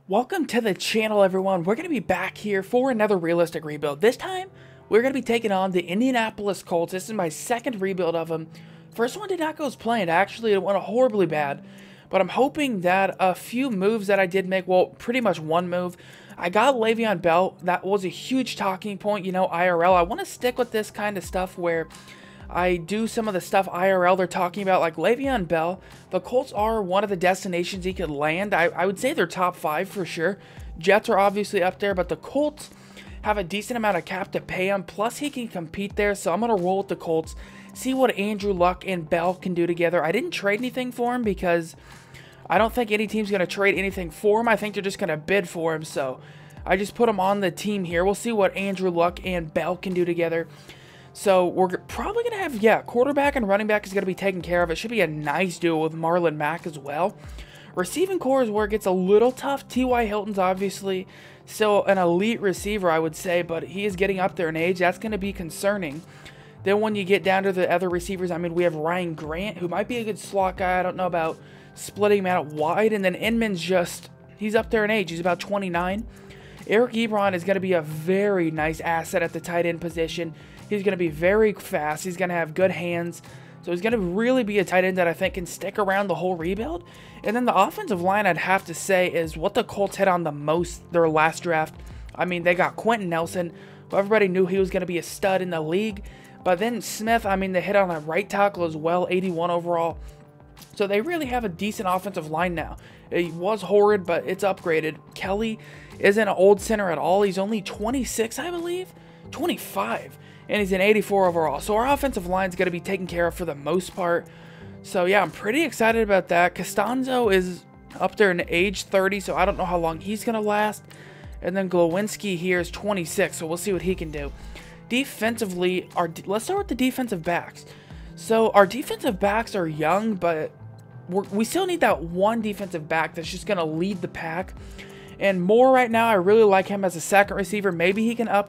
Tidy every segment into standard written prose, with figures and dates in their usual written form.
Welcome to the channel, everyone. We're going to be back here for another realistic rebuild. This time, we're going to be taking on the Indianapolis Colts. This is my second rebuild of them. First one did not go as planned. Actually, it went horribly bad. But I'm hoping that a few moves that I did make, well, pretty much one move. I got Le'Veon Bell. That was a huge talking point, IRL. I want to stick with this kind of stuff where I do some of the stuff IRL they're talking about, like Le'Veon Bell. The Colts are one of the destinations he could land. I would say they're top 5 for sure. Jets are obviously up there, but the Colts have a decent amount of cap to pay him. Plus, he can compete there, so I'm going to roll with the Colts. See what Andrew Luck and Bell can do together. I didn't trade anything for him because I don't think any team's going to trade anything for him. I think they're just going to bid for him, so I just put him on the team here. We'll see what Andrew Luck and Bell can do together. So we're probably going to have, quarterback and running back is going to be taken care of. It should be a nice duo with Marlon Mack as well. Receiving core is where it gets a little tough. T.Y. Hilton's obviously still an elite receiver, I would say, but he is getting up there in age. That's going to be concerning. Then when you get down to the other receivers, we have Ryan Grant, who might be a good slot guy. I don't know about splitting him out wide. And then Inman's he's up there in age. He's about 29. Eric Ebron is going to be a very nice asset at the tight end position. He's going to be very fast. He's going to have good hands. So he's going to really be a tight end that I think can stick around the whole rebuild. And then the offensive line, I'd have to say, is what the Colts hit on the most their last draft. They got Quentin Nelson, who everybody knew he was going to be a stud in the league. But then Smith, they hit on a right tackle as well, 81 overall. So they really have a decent offensive line now. It was horrid, but it's upgraded. Kelly isn't an old center at all. He's only 26, I believe. 25. And he's an 84 overall. So our offensive line is going to be taken care of for the most part. So yeah, I'm pretty excited about that. Costanzo is up there in age 30, so I don't know how long he's going to last. And then Glowinski here is 26, so we'll see what he can do. Defensively, let's start with the defensive backs. So our defensive backs are young, but we still need that one defensive back that's just going to lead the pack. And Moore right now, I really like him as a second receiver. Maybe he can a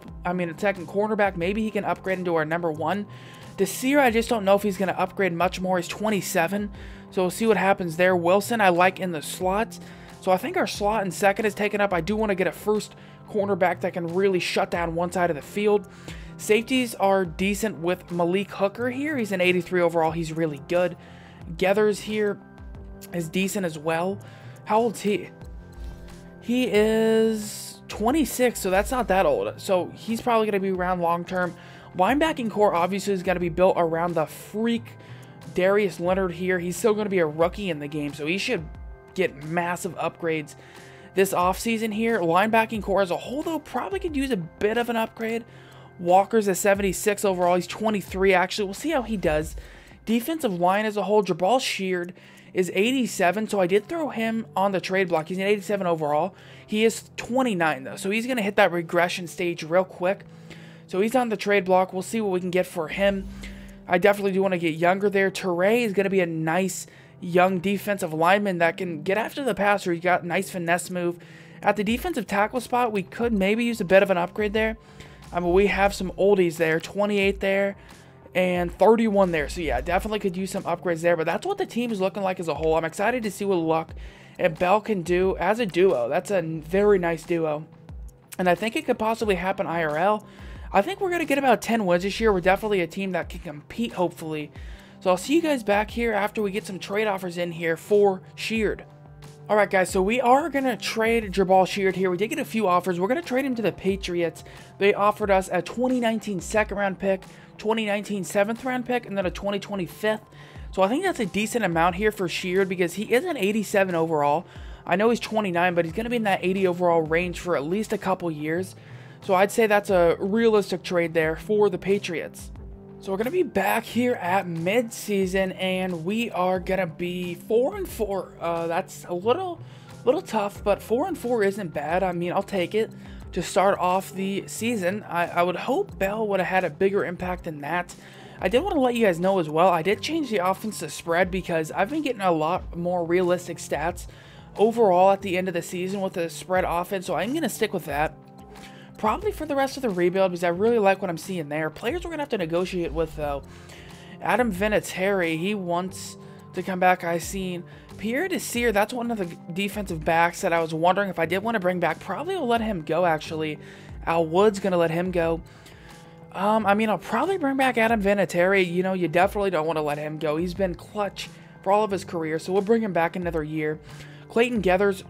second cornerback. Maybe he can upgrade into our number 1. Desir, I just don't know if he's going to upgrade much more. He's 27, so we'll see what happens there. Wilson, I like in the slots. So I think our slot and second is taken up. I do want to get a first cornerback that can really shut down one side of the field. Safeties are decent with Malik Hooker here. He's an 83 overall. He's really good. Geathers here is decent as well. How old's he? He is 26, so that's not that old. So he's probably going to be around long term. Linebacking core obviously is going to be built around the freak Darius Leonard here. He's still going to be a rookie in the game, so he should get massive upgrades this offseason here. Linebacking core as a whole, though, probably could use a bit of an upgrade. Walker's a 76 overall. He's 23, actually. We'll see how he does. Defensive line as a whole, Jabal Sheard is 87, so I did throw him on the trade block. He's an 87 overall. He is 29, though, so he's going to hit that regression stage real quick. So he's on the trade block. We'll see what we can get for him. I definitely do want to get younger there. Teray is going to be a nice young defensive lineman that can get after the passer. He's got a nice finesse move. At the defensive tackle spot, we could maybe use a bit of an upgrade there. We have some oldies there, 28 there, and 31 there. So yeah, definitely could use some upgrades there, but that's what the team is looking like as a whole. I'm excited to see what Luck and Bell can do as a duo. That's a very nice duo, and I think it could possibly happen IRL. I think we're going to get about 10 wins this year. We're definitely a team that can compete, hopefully. So I'll see you guys back here after we get some trade offers in here for Sheard. Alright guys, so we are going to trade Jabal Sheard here. We did get a few offers. We're going to trade him to the Patriots. They offered us a 2019 second round pick, 2019 7th round pick, and then a 2020 5th. So I think that's a decent amount here for Sheard because he is an 87 overall. I know he's 29, but he's going to be in that 80 overall range for at least a couple years. So I'd say that's a realistic trade there for the Patriots. So we're going to be back here at mid-season, and we are going to be 4-4. That's a little tough, but 4-4 isn't bad. I'll take it to start off the season. I would hope Bell would have had a bigger impact than that. I did want to let you guys know as well, I did change the offense to spread because I've been getting a lot more realistic stats overall at the end of the season with the spread offense, so I'm going to stick with that. Probably for the rest of the rebuild because I really like what I'm seeing there. Players we're going to have to negotiate with, though. Adam Vinatieri, he wants to come back. I seen Pierre Desir. That's one of the defensive backs that I was wondering if I did want to bring back. Probably will let him go, actually. Al Wood's going to let him go. I mean, I'll probably bring back Adam Vinatieri. You know, you definitely don't want to let him go. He's been clutch for all of his career, so we'll bring him back another year. Clayton Geathers.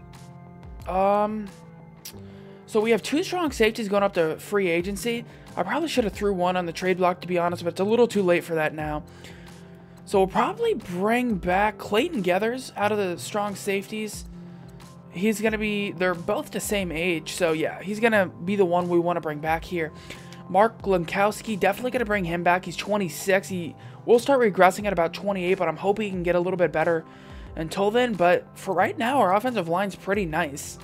So we have 2 strong safeties going up to free agency. I probably should have threw one on the trade block, to be honest, but it's a little too late for that now. So we'll probably bring back Clayton Geathers out of the strong safeties. He's going to be, they're both the same age, so yeah, he's going to be the one we want to bring back here. Mark Glankowski, definitely going to bring him back. He's 26. He will start regressing at about 28, but I'm hoping he can get a little bit better until then. But for right now, our offensive line's pretty nice.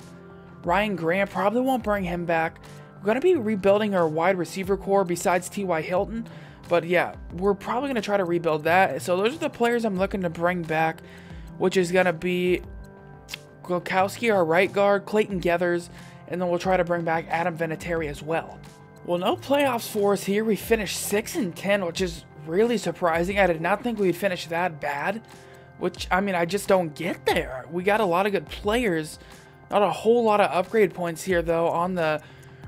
Ryan Grant, probably won't bring him back. We're going to be rebuilding our wide receiver core besides T.Y. Hilton. But yeah, we're probably going to try to rebuild that. So those are the players I'm looking to bring back, which is going to be Glankowski, our right guard, Clayton Geathers, and then we'll try to bring back Adam Vinatieri as well. Well, no playoffs for us here. We finished 6-10, which is really surprising. I did not think we'd finish that bad, which, I mean, I just don't get there. We got a lot of good players. Not a whole lot of upgrade points here, though, on the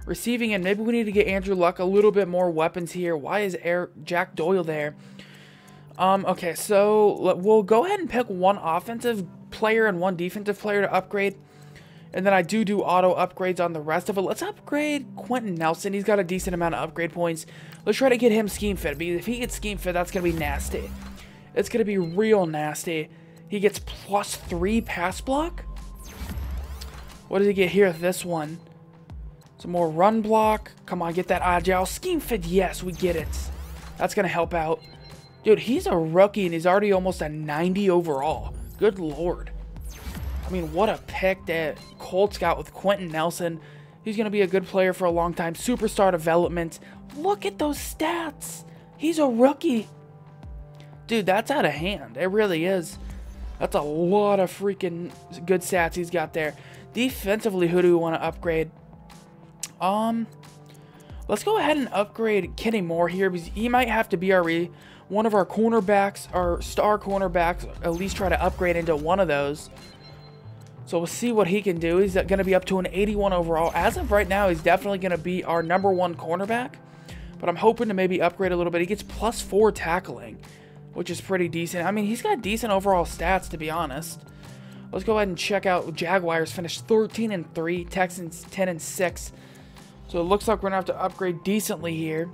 receiving end. Maybe we need to get Andrew Luck a little bit more weapons here. Why is Jack Doyle there? Okay, so we'll go ahead and pick one offensive player and one defensive player to upgrade. And then I do auto upgrades on the rest of it. Let's upgrade Quentin Nelson. He's got a decent amount of upgrade points. Let's try to get him scheme fit. Because if he gets scheme fit, that's going to be nasty. It's going to be real nasty. He gets +3 pass block. What does he get here with this one? Some more run block. Come on, get that agile. Scheme fit, yes, we get it. That's going to help out. Dude, he's a rookie and he's already almost a 90 overall. Good lord. I mean, what a pick that Colts got with Quentin Nelson. He's going to be a good player for a long time. Superstar development. Look at those stats. He's a rookie. Dude, that's out of hand. It really is. That's a lot of freaking good stats he's got there. Defensively, who do we want to upgrade? Let's go ahead and upgrade Kenny Moore here, because he might have to be one of our cornerbacks, our star cornerbacks. At least try to upgrade into one of those. So we'll see what he can do. He's going to be up to an 81 overall. As of right now, he's definitely going to be our #1 cornerback. But I'm hoping to maybe upgrade a little bit. He gets +4 tackling, which is pretty decent. I mean, he's got decent overall stats, to be honest. Let's go ahead and check out Jaguars. Finished 13-3. Texans 10-6. So it looks like we're going to have to upgrade decently here.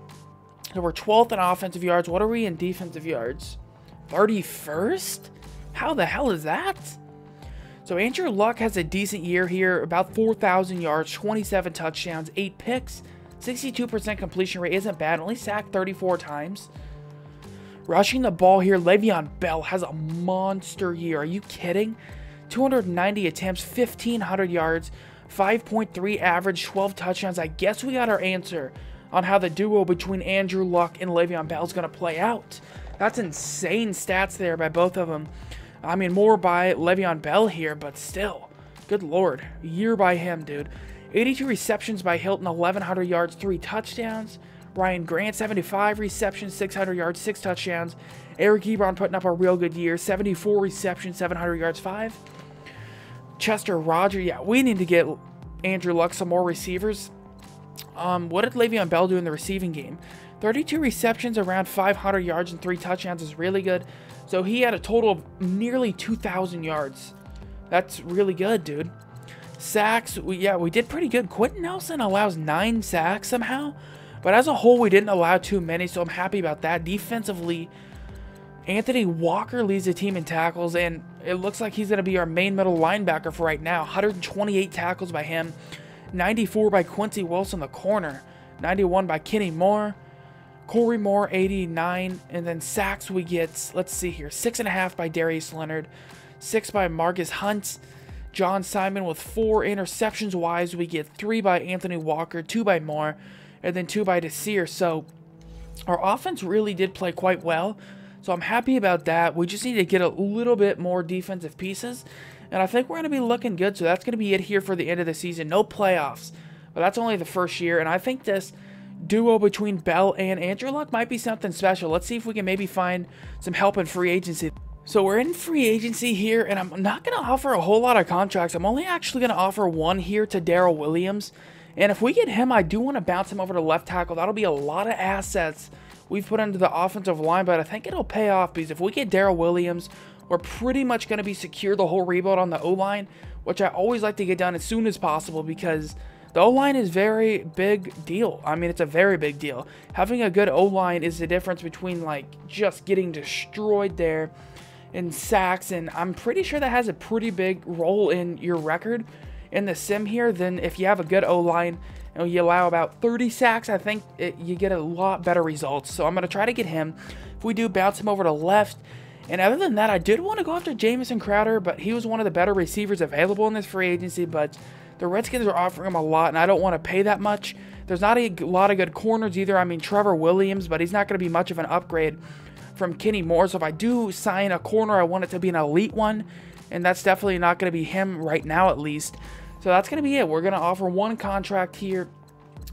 So we're 12th in offensive yards. What are we in defensive yards? 31st? How the hell is that? So Andrew Luck has a decent year here, about 4,000 yards, 27 touchdowns, 8 picks, 62% completion rate. Isn't bad, only sacked 34 times. Rushing the ball here, Le'Veon Bell has a monster year. Are you kidding? 290 attempts, 1,500 yards, 5.3 average, 12 touchdowns. I guess we got our answer on how the duo between Andrew Luck and Le'Veon Bell is going to play out. That's insane stats there by both of them. I mean, more by Le'Veon Bell here, but still. Good lord. Year by him, dude. 82 receptions by Hilton, 1,100 yards, 3 touchdowns. Ryan Grant, 75 receptions, 600 yards, 6 touchdowns. Eric Ebron putting up a real good year, 74 receptions, 700 yards, 5. Chester Rogers, yeah, we need to get Andrew Luck some more receivers. What did Le'Veon Bell do in the receiving game? 32 receptions, around 500 yards, and 3 touchdowns is really good. So he had a total of nearly 2,000 yards. That's really good, dude. Sacks, we did pretty good. Quentin Nelson allows 9 sacks somehow. But as a whole, we didn't allow too many, so I'm happy about that. Defensively, Anthony Walker leads the team in tackles, and it looks like he's going to be our main middle linebacker for right now. 128 tackles by him. 94 by Quincy Wilson, the corner. 91 by Kenny Moore. Corey Moore, 89. And then sacks we get, let's see here, 6.5 by Darius Leonard. 6 by Marcus Hunt. John Simon with 4 interceptions wise. We get 3 by Anthony Walker, 2 by Moore, and then 2 by Desir. So our offense really did play quite well. So I'm happy about that. We just need to get a little bit more defensive pieces. And I think we're going to be looking good. So that's going to be it here for the end of the season. No playoffs. But that's only the first year. And I think this duo between Bell and Andrew Luck might be something special. Let's see if we can maybe find some help in free agency. So we're in free agency here, and I'm not going to offer a whole lot of contracts. I'm only actually going to offer one here to Darrell Williams. And if we get him, I do want to bounce him over to left tackle. That'll be a lot of assets we've put into the offensive line, but I think it'll pay off because if we get Darrell Williams, we're pretty much going to be secure the whole rebuild on the O-line, which I always like to get done as soon as possible because the O-line is very big deal. I mean, it's a very big deal. Having a good O-line is the difference between, like, just getting destroyed there in sacks, and I'm pretty sure that has a pretty big role in your record in the sim here than if you have a good O-line and you allow about 30 sacks. I think you get a lot better results. So I'm going to try to get him. If we do, bounce him over to left. And other than that, I did want to go after Jamison Crowder, but he was one of the better receivers available in this free agency, but the Redskins are offering him a lot, and I don't want to pay that much. There's not a lot of good corners either. I mean, Trevor Williams, but he's not going to be much of an upgrade from Kenny Moore. So if I do sign a corner, I want it to be an elite one, and that's definitely not going to be him right now at least. So that's going to be it. We're going to offer one contract here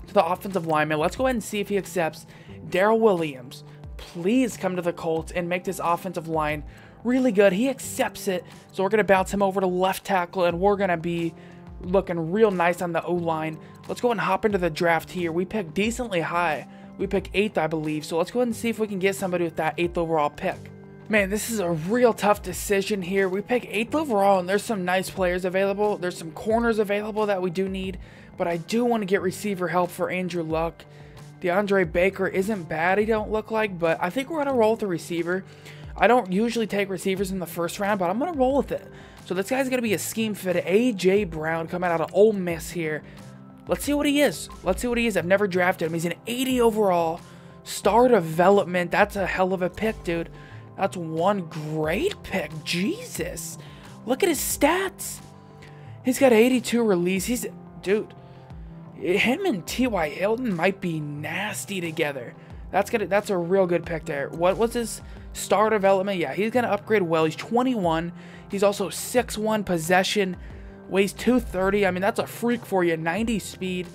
to the offensive lineman. Let's go ahead and see if he accepts. Darrell Williams, please come to the Colts and make this offensive line really good. He accepts it, so we're going to bounce him over to left tackle, and we're going to be looking real nice on the O-line. Let's go ahead and hop into the draft here. We picked decently high. We picked 8th, I believe, so let's go ahead and see if we can get somebody with that 8th overall pick. Man, this is a real tough decision here. We pick 8th overall, and there's some nice players available. There's some corners available that we do need, but I do want to get receiver help for Andrew Luck. DeAndre Baker isn't bad, he don't look like, but I think we're going to roll with the receiver. I don't usually take receivers in the first round, but I'm going to roll with it. So this guy's going to be a scheme fit. A.J. Brown coming out of Ole Miss here. Let's see what he is. Let's see what he is. I've never drafted him. He's an 80 overall. Star development. That's a hell of a pick, dude. That's one great pick. Jesus. Look at his stats. He's got 82 release. Dude, him and T.Y. Hilton might be nasty together. That's a real good pick there. What was his star development? Yeah, he's going to upgrade well. He's 21. He's also 6'1", possession, weighs 230. I mean, that's a freak for you. 90 speed.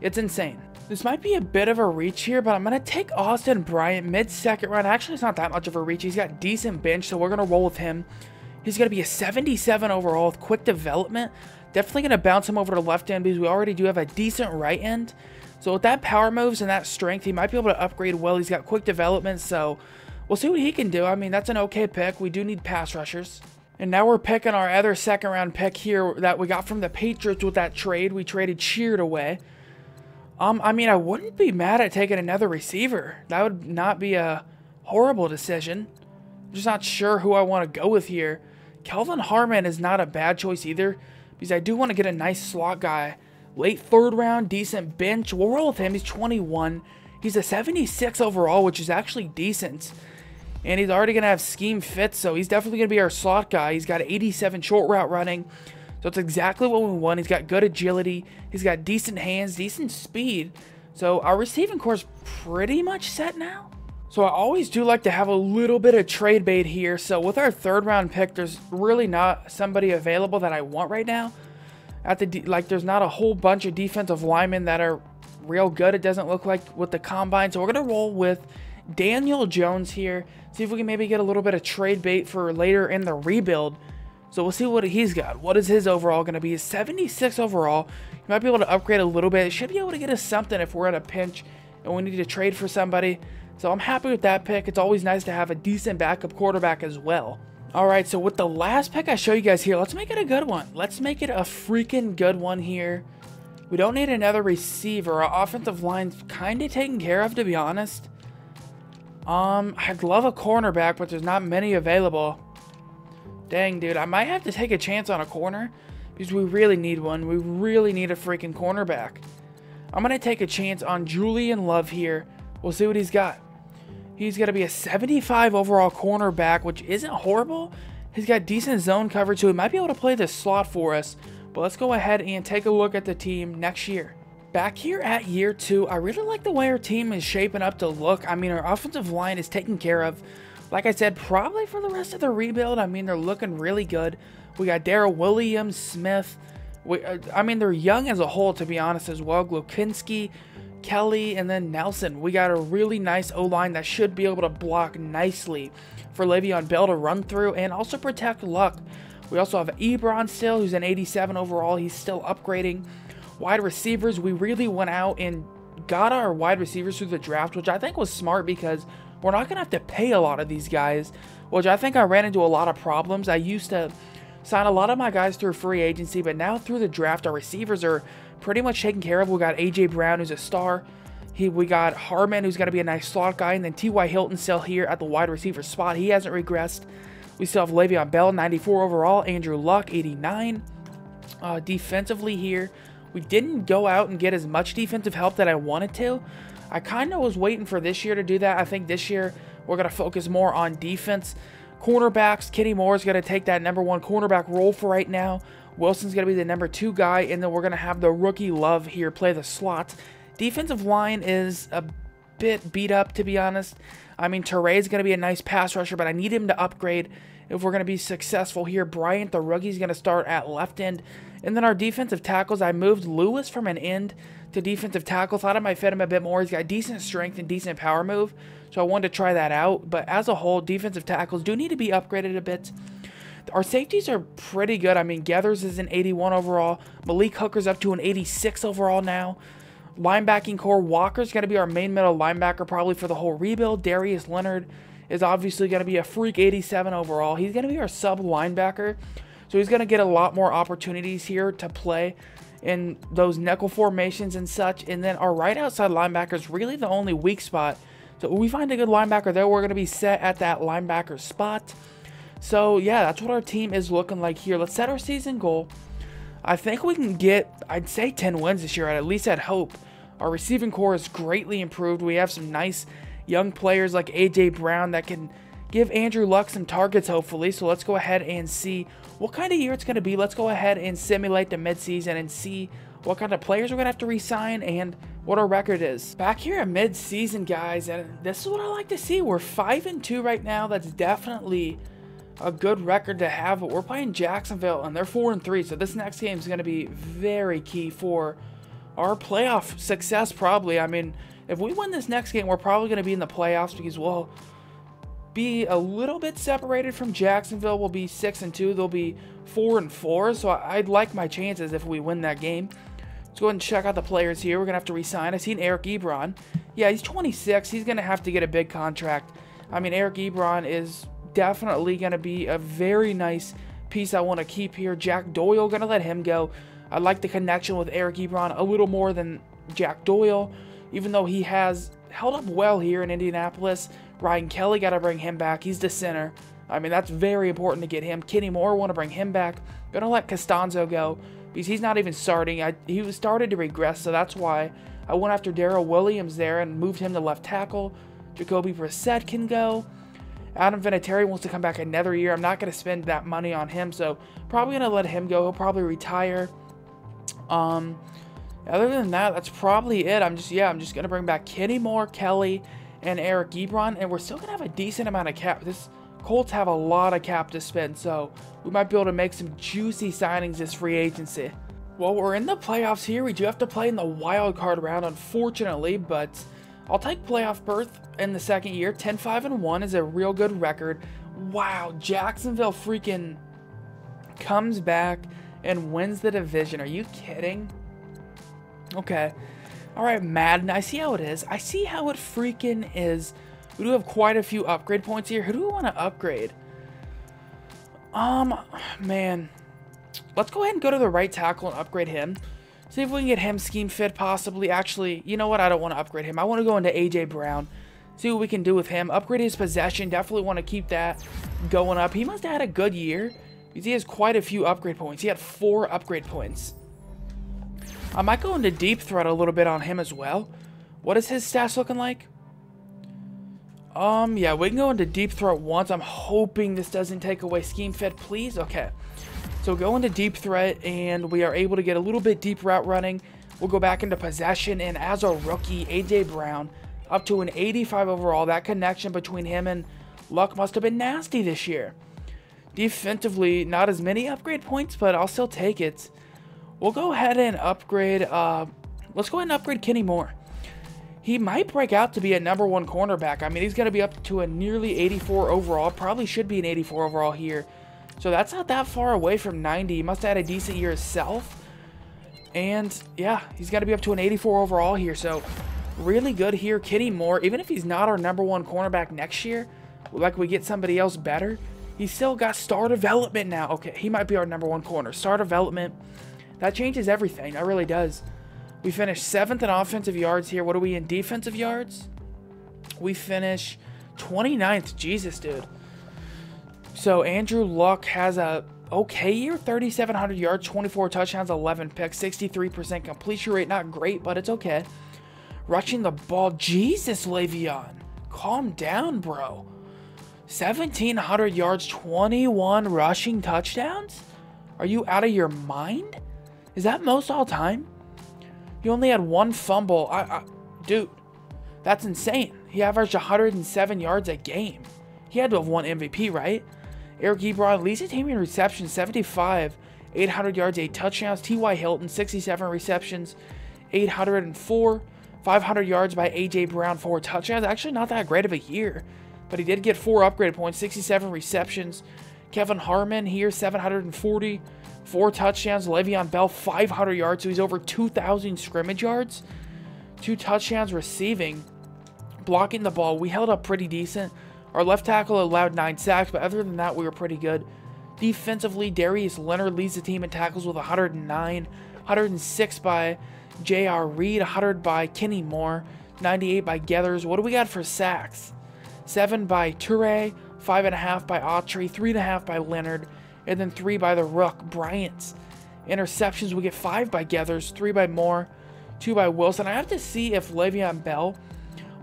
It's insane. This might be a bit of a reach here, but I'm going to take Austin Bryant mid-second round. Actually, it's not that much of a reach. He's got decent bench, so we're going to roll with him. He's going to be a 77 overall with quick development. Definitely going to bounce him over to left end because we already do have a decent right end. So with that power moves and that strength, he might be able to upgrade well. He's got quick development, so we'll see what he can do. I mean, that's an okay pick. We do need pass rushers. And now we're picking our other second round pick here that we got from the Patriots with that trade. We traded Sheard away. I mean, I wouldn't be mad at taking another receiver. That would not be a horrible decision. I'm just not sure who I want to go with here. Kelvin Harmon is not a bad choice either because I do want to get a nice slot guy. Late third round, decent bench. We'll roll with him. He's 21. He's a 76 overall, which is actually decent. And he's already going to have scheme fits, so he's definitely going to be our slot guy. He's got 87 short route running. So it's exactly what we want. He's got good agility. He's got decent hands, decent speed. So our receiving core is pretty much set now. So I always do like to have a little bit of trade bait here. So with our third round pick, there's really not somebody available that I want right now. There's not a whole bunch of defensive linemen that are real good. It doesn't look like with the combine. So we're going to roll with Daniel Jones here. See if we can maybe get a little bit of trade bait for later in the rebuild. So we'll see what he's got. What is his overall going to be? 76 overall. You might be able to upgrade a little bit. Should be able to get us something if we're in a pinch and we need to trade for somebody. So I'm happy with that pick. It's always nice to have a decent backup quarterback as well. Alright, so with the last pick I show you guys here, let's make it a good one. Let's make it a freaking good one here. We don't need another receiver. Our offensive line's kind of taken care of, to be honest. I'd love a cornerback, but there's not many available. Dang, dude, I might have to take a chance on a corner because we really need one. We really need a freaking cornerback. I'm going to take a chance on Julian Love here. We'll see what he's got. He's going to be a 75 overall cornerback, which isn't horrible. He's got decent zone coverage, so he might be able to play this slot for us. But let's go ahead and take a look at the team next year. Back here at year 2, I really like the way our team is shaping up to look. I mean, our offensive line is taken care of. Like I said, probably for the rest of the rebuild. I mean, they're looking really good. We got Darrell Williams, Smith. I mean, they're young as a whole, to be honest, as well. Glowinski, Kelly, and then Nelson. We got a really nice O-line that should be able to block nicely for Le'Veon Bell to run through and also protect Luck. We also have Ebron still, who's an 87 overall. He's still upgrading. Wide receivers, we really went out and got our wide receivers through the draft, which I think was smart because we're not going to have to pay a lot of these guys, which I think I ran into a lot of problems. I used to sign a lot of my guys through free agency, but now through the draft, our receivers are pretty much taken care of. We got A.J. Brown, who's a star. We got Harmon, who's going to be a nice slot guy, and then T.Y. Hilton still here at the wide receiver spot. He hasn't regressed. We still have Le'Veon Bell, 94 overall. Andrew Luck, 89. Defensively here, we didn't go out and get as much defensive help that I wanted to. I kind of was waiting for this year to do that. I think this year we're going to focus more on defense. Cornerbacks, Kenny Moore is going to take that #1 cornerback role for right now. Wilson's going to be the #2 guy, and then we're going to have the rookie Love here play the slot. Defensive line is a bit beat up, to be honest. I mean, Teray is going to be a nice pass rusher, but I need him to upgrade if we're going to be successful here. Bryant, the rookie, is going to start at left end. And then our defensive tackles, I moved Lewis from an end to defensive tackle. Thought I might fit him a bit more. He's got decent strength and decent power move, so I wanted to try that out. But as a whole, defensive tackles do need to be upgraded a bit. Our safeties are pretty good. I mean, Geathers is an 81 overall. Malik Hooker's up to an 86 overall now. Linebacking core, Walker's going to be our main middle linebacker probably for the whole rebuild. Darius Leonard is obviously going to be a freak 87 overall. He's going to be our sub linebacker, so he's going to get a lot more opportunities here to play in those nickel formations and such. And then our right outside linebacker is really the only weak spot. So if we find a good linebacker there, we're going to be set at that linebacker spot. So yeah, that's what our team is looking like here. Let's set our season goal. I think we can get, I'd say 10 wins this year. At least I'd hope. Our receiving core is greatly improved. We have some nice young players like A.J. Brown that can give Andrew Luck some targets, hopefully. So let's go ahead and see what kind of year it's going to be. Let's go ahead and simulate the midseason and see what kind of players we're going to have to re-sign and what our record is. Back here at midseason, guys, and this is what I like to see. We're 5-2 right now. That's definitely a good record to have, but we're playing Jacksonville, and they're 4-3, so this next game is going to be very key for our playoff success, probably. I mean, if we win this next game, we're probably going to be in the playoffs because we'll be a little bit separated from Jacksonville. We'll be 6-2. They'll be 4-4, so I'd like my chances if we win that game. Let's go ahead and check out the players here. We're going to have to re-sign. I've seen Eric Ebron. Yeah, he's 26. He's going to have to get a big contract. I mean, Eric Ebron is definitely going to be a very nice piece I want to keep here. Jack Doyle, going to let him go. I like the connection with Eric Ebron a little more than Jack Doyle, even though he has held up well here in Indianapolis. Ryan Kelly, got to bring him back. He's the center. I mean, that's very important to get him. Kenny Moore, want to bring him back. Going to let Costanzo go because he's not even starting. He was started to regress, so that's why I went after Darrell Williams there and moved him to left tackle. Jacoby Brissett can go. Adam Vinatieri wants to come back another year. I'm not going to spend that money on him, so probably going to let him go. He'll probably retire. Other than that, that's probably it. I'm just going to bring back Kenny Moore, Kelly, and Eric Ebron, and we're still going to have a decent amount of cap. This Colts have a lot of cap to spend, so we might be able to make some juicy signings this free agency. Well, we're in the playoffs here. We do have to play in the wild card round, unfortunately, but I'll take playoff berth in the second year. 10-5-1 is a real good record. Wow, Jacksonville freaking comes back and wins the division. Are you kidding? Okay. All right, Madden. I see how it is. I see how it freaking is. We do have quite a few upgrade points here. Who do we want to upgrade? Man. Let's go ahead and go to the right tackle and upgrade him. See if we can get him scheme fit, possibly. Actually, you know what? I don't want to upgrade him. I want to go into A.J. Brown. See what we can do with him. Upgrade his possession. Definitely want to keep that going up. He must have had a good year because he has quite a few upgrade points. He had 4 upgrade points. I might go into deep threat a little bit on him as well. What is his stats looking like? Yeah, we can go into deep threat once. I'm hoping this doesn't take away scheme fit, please. Okay. So go into deep threat, and we are able to get a little bit deep route running. We'll go back into possession, and as a rookie, A.J. Brown, up to an 85 overall. That connection between him and Luck must have been nasty this year. Defensively, not as many upgrade points, but I'll still take it. We'll go ahead and upgrade, let's go ahead and upgrade Kenny Moore. he might break out to be a #1 cornerback. I mean, he's going to be up to a nearly 84 overall. Probably should be an 84 overall here. So that's not that far away from 90. He must have had a decent year himself. And yeah, he's got to be up to an 84 overall here. So really good here. Kenny Moore, even if he's not our #1 cornerback next year, like we get somebody else better, he's still got star development now. Okay, he might be our #1 corner. Star development, that changes everything. That really does. We finished 7th in offensive yards here. What are we in defensive yards? We finish 29th. Jesus, dude. So Andrew Luck has a okay year. 3,700 yards, 24 touchdowns, 11 picks, 63% completion rate. Not great, but it's okay. Rushing the ball. Jesus, Le'Veon. Calm down, bro. 1,700 yards, 21 rushing touchdowns? Are you out of your mind? Is that most all time? He only had 1 fumble. Dude, that's insane. He averaged 107 yards a game. He had to have won MVP, right? Eric Ebron leads the team in receptions, 75. 800 yards, 8 touchdowns. T.Y. Hilton, 67 receptions, 804. 500 yards by A.J. Brown, 4 touchdowns. Actually not that great of a year, but he did get 4 upgrade points, 67 receptions. Kevin Harmon here, 740. 4 touchdowns. Le'Veon Bell, 500 yards, so he's over 2,000 scrimmage yards. 2 touchdowns receiving. Blocking the ball, we held up pretty decent. Our left tackle allowed 9 sacks, but other than that, we were pretty good. Defensively, Darius Leonard leads the team in tackles with 109. 106 by J.R. Reed, 100 by Kenny Moore, 98 by Geathers. What do we got for sacks? 7 by Toure, 5.5 by Autry, 3.5 by Leonard, and then 3 by the Rook, Bryant. Interceptions, we get 5 by Geathers, 3 by Moore, 2 by Wilson. I have to see if Le'Veon Bell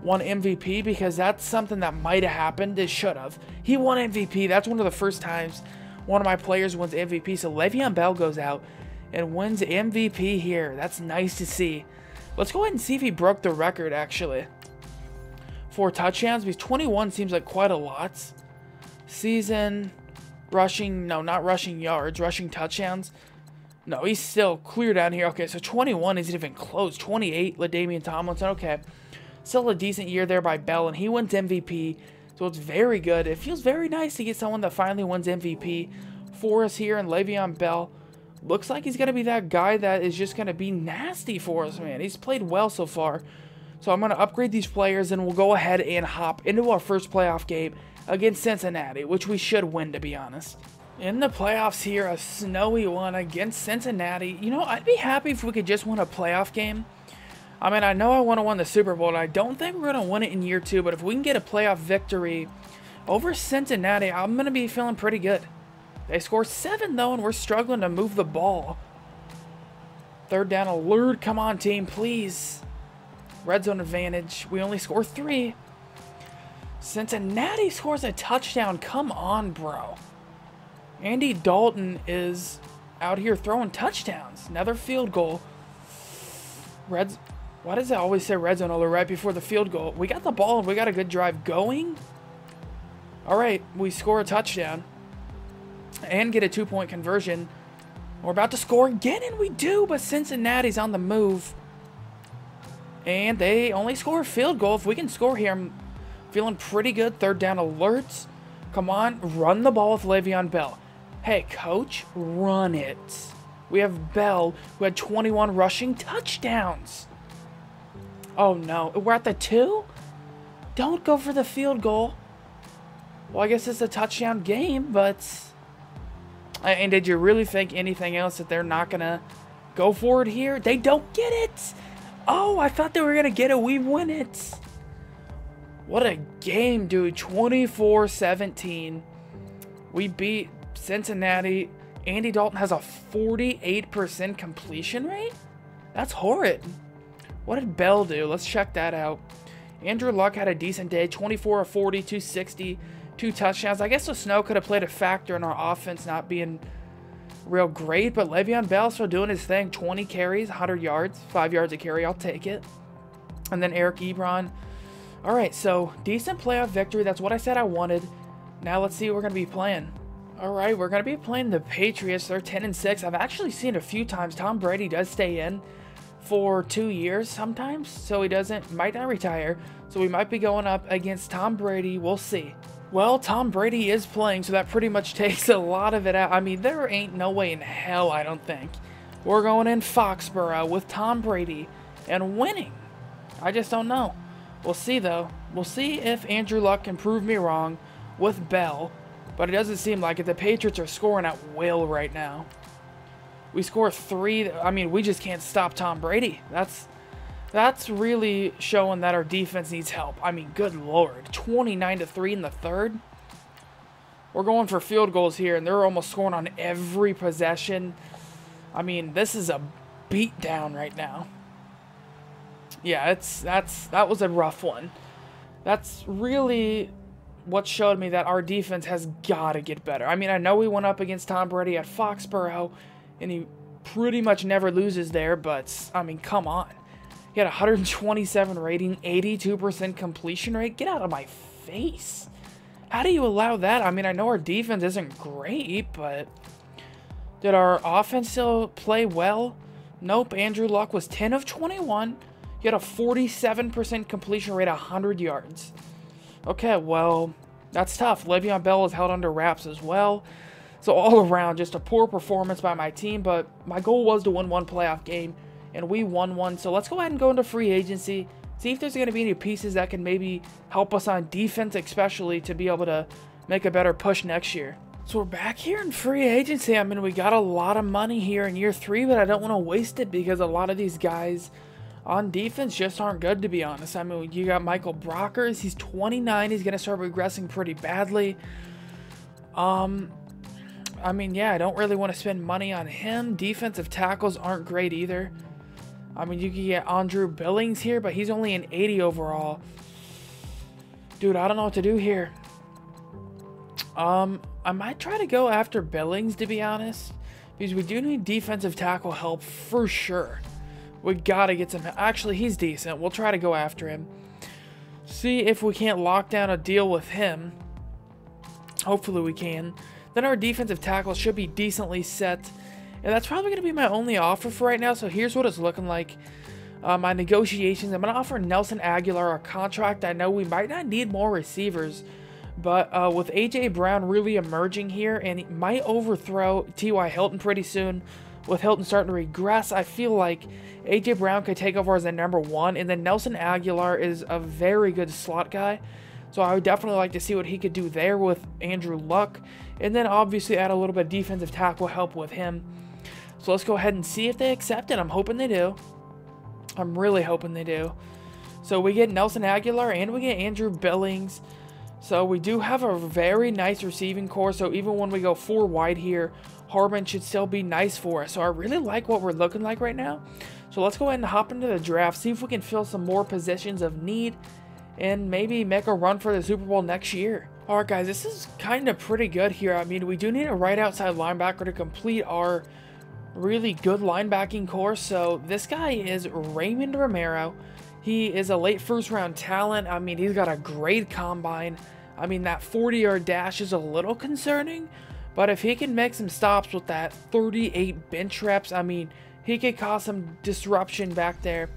won MVP, because that's something that might have happened. It should have. He won MVP. That's one of the first times one of my players wins MVP. So Le'Veon Bell goes out and wins MVP here. That's nice to see. Let's go ahead and see if he broke the record, actually. 4 touchdowns, because 21 seems like quite a lot. Season rushing, no, not rushing yards, rushing touchdowns. No, he's still clear down here. Okay, so 21 isn't even close. 28, LaDainian Tomlinson. Okay. Still a decent year there by Bell, and he wins MVP, so it's very good. It feels very nice to get someone that finally wins MVP for us here, and Le'Veon Bell looks like he's going to be that guy that is just going to be nasty for us, man. He's played well so far, so I'm going to upgrade these players, and we'll go ahead and hop into our first playoff game against Cincinnati, which we should win, to be honest. In the playoffs here, a snowy one against Cincinnati. You know, I'd be happy if we could just win a playoff game. I mean, I know I want to win the Super Bowl, and I don't think we're going to win it in year 2, but if we can get a playoff victory over Cincinnati, I'm going to be feeling pretty good. They score 7, though, and we're struggling to move the ball. 3rd down alert. Come on, team, please. Red zone advantage. We only score 3. Cincinnati scores a touchdown. Come on, bro. Andy Dalton is out here throwing touchdowns. Another field goal. Why does it always say red zone alert right before the field goal? We got the ball and we got a good drive going. All right, we score a touchdown and get a 2-point conversion. We're about to score again, and we do, but Cincinnati's on the move. And they only score a field goal. If we can score here, I'm feeling pretty good. 3rd down alerts. Come on, run the ball with Le'Veon Bell. Hey, coach, run it. We have Bell, who had 21 rushing touchdowns. Oh, no. We're at the 2? Don't go for the field goal. Well, I guess it's a touchdown game, but... And did you really think anything else that they're not going to go for it here? They don't get it. Oh, I thought they were going to get it. We win it. What a game, dude. 24-17. We beat Cincinnati. Andy Dalton has a 48% completion rate? That's horrid. What did Bell do? Let's check that out. Andrew Luck had a decent day. 24 of 40, 260, 2 touchdowns. I guess the snow could have played a factor in our offense not being real great, but Le'Veon Bell still doing his thing. 20 carries, 100 yards, 5 yards a carry. I'll take it. And then Eric Ebron. All right, so decent playoff victory. That's what I said I wanted. Now let's see what we're going to be playing. All right, we're going to be playing the Patriots. They're 10-6. I've actually seen a few times Tom Brady does stay in for 2 years sometimes, so he might not retire. So we might be going up against Tom Brady. We'll see. Well, Tom Brady is playing, so that pretty much takes a lot of it out. I mean, there ain't no way in hell, I don't think, we're going in Foxborough with Tom Brady and winning. I just don't know. We'll see, though. We'll see if Andrew Luck can prove me wrong with Bell, but it doesn't seem like it. The Patriots are scoring at will right now. We score 3. I mean, we just can't stop Tom Brady. That's really showing that our defense needs help. I mean, good Lord. 29-3 in the third. We're going for field goals here, and they're almost scoring on every possession. I mean, this is a beatdown right now. Yeah, that was a rough one. That's really what showed me that our defense has got to get better. I mean, I know we went up against Tom Brady at Foxborough, and he pretty much never loses there, but, I mean, come on. He had 127 rating, 82% completion rate. Get out of my face. How do you allow that? I mean, I know our defense isn't great, but did our offense still play well? Nope. Andrew Luck was 10 of 21. He had a 47% completion rate, 100 yards. Okay, well, that's tough. Le'Veon Bell is held under wraps as well. So all around, just a poor performance by my team, but my goal was to win one playoff game, and we won one. So let's go ahead and go into free agency, see if there's going to be any pieces that can maybe help us on defense, especially to be able to make a better push next year. So we're back here in free agency. I mean, we got a lot of money here in year 3, but I don't want to waste it because a lot of these guys on defense just aren't good, to be honest. I mean, you got Michael Brockers. He's 29. He's going to start regressing pretty badly. I mean, yeah, I don't really want to spend money on him. Defensive tackles aren't great either. I mean, you can get Andrew Billings here, but he's only an 80 overall. Dude, I don't know what to do here. I might try to go after Billings, to be honest, because we do need defensive tackle help for sure. We gotta get some. Actually, he's decent. We'll try to go after him. See if we can't lock down a deal with him. Hopefully we can. Then our defensive tackle should be decently set. And that's probably going to be my only offer for right now. So here's what it's looking like. My negotiations. I'm going to offer Nelson Aguilar a contract. I know we might not need more receivers. But with A.J. Brown really emerging here, and he might overthrow T.Y. Hilton pretty soon. With Hilton starting to regress, I feel like A.J. Brown could take over as the #1. And then Nelson Aguilar is a very good slot guy. So I would definitely like to see what he could do there with Andrew Luck. And then obviously add a little bit of defensive tackle help with him. So let's go ahead and see if they accept it. I'm hoping they do. I'm really hoping they do. So we get Nelson Aguilar and we get Andrew Billings. So we do have a very nice receiving core. So even when we go 4 wide here, Hardman should still be nice for us. So I really like what we're looking like right now. So let's go ahead and hop into the draft. See if we can fill some more positions of need. And maybe make a run for the Super Bowl next year. Alright guys, this is kind of pretty good here. I mean, we do need a right outside linebacker to complete our really good linebacking core. So this guy is Raymond Romero. He is a late first round talent. I mean, he's got a great combine. I mean, that 40-yard dash is a little concerning. But if he can make some stops with that 38 bench reps, I mean, he could cause some disruption back there.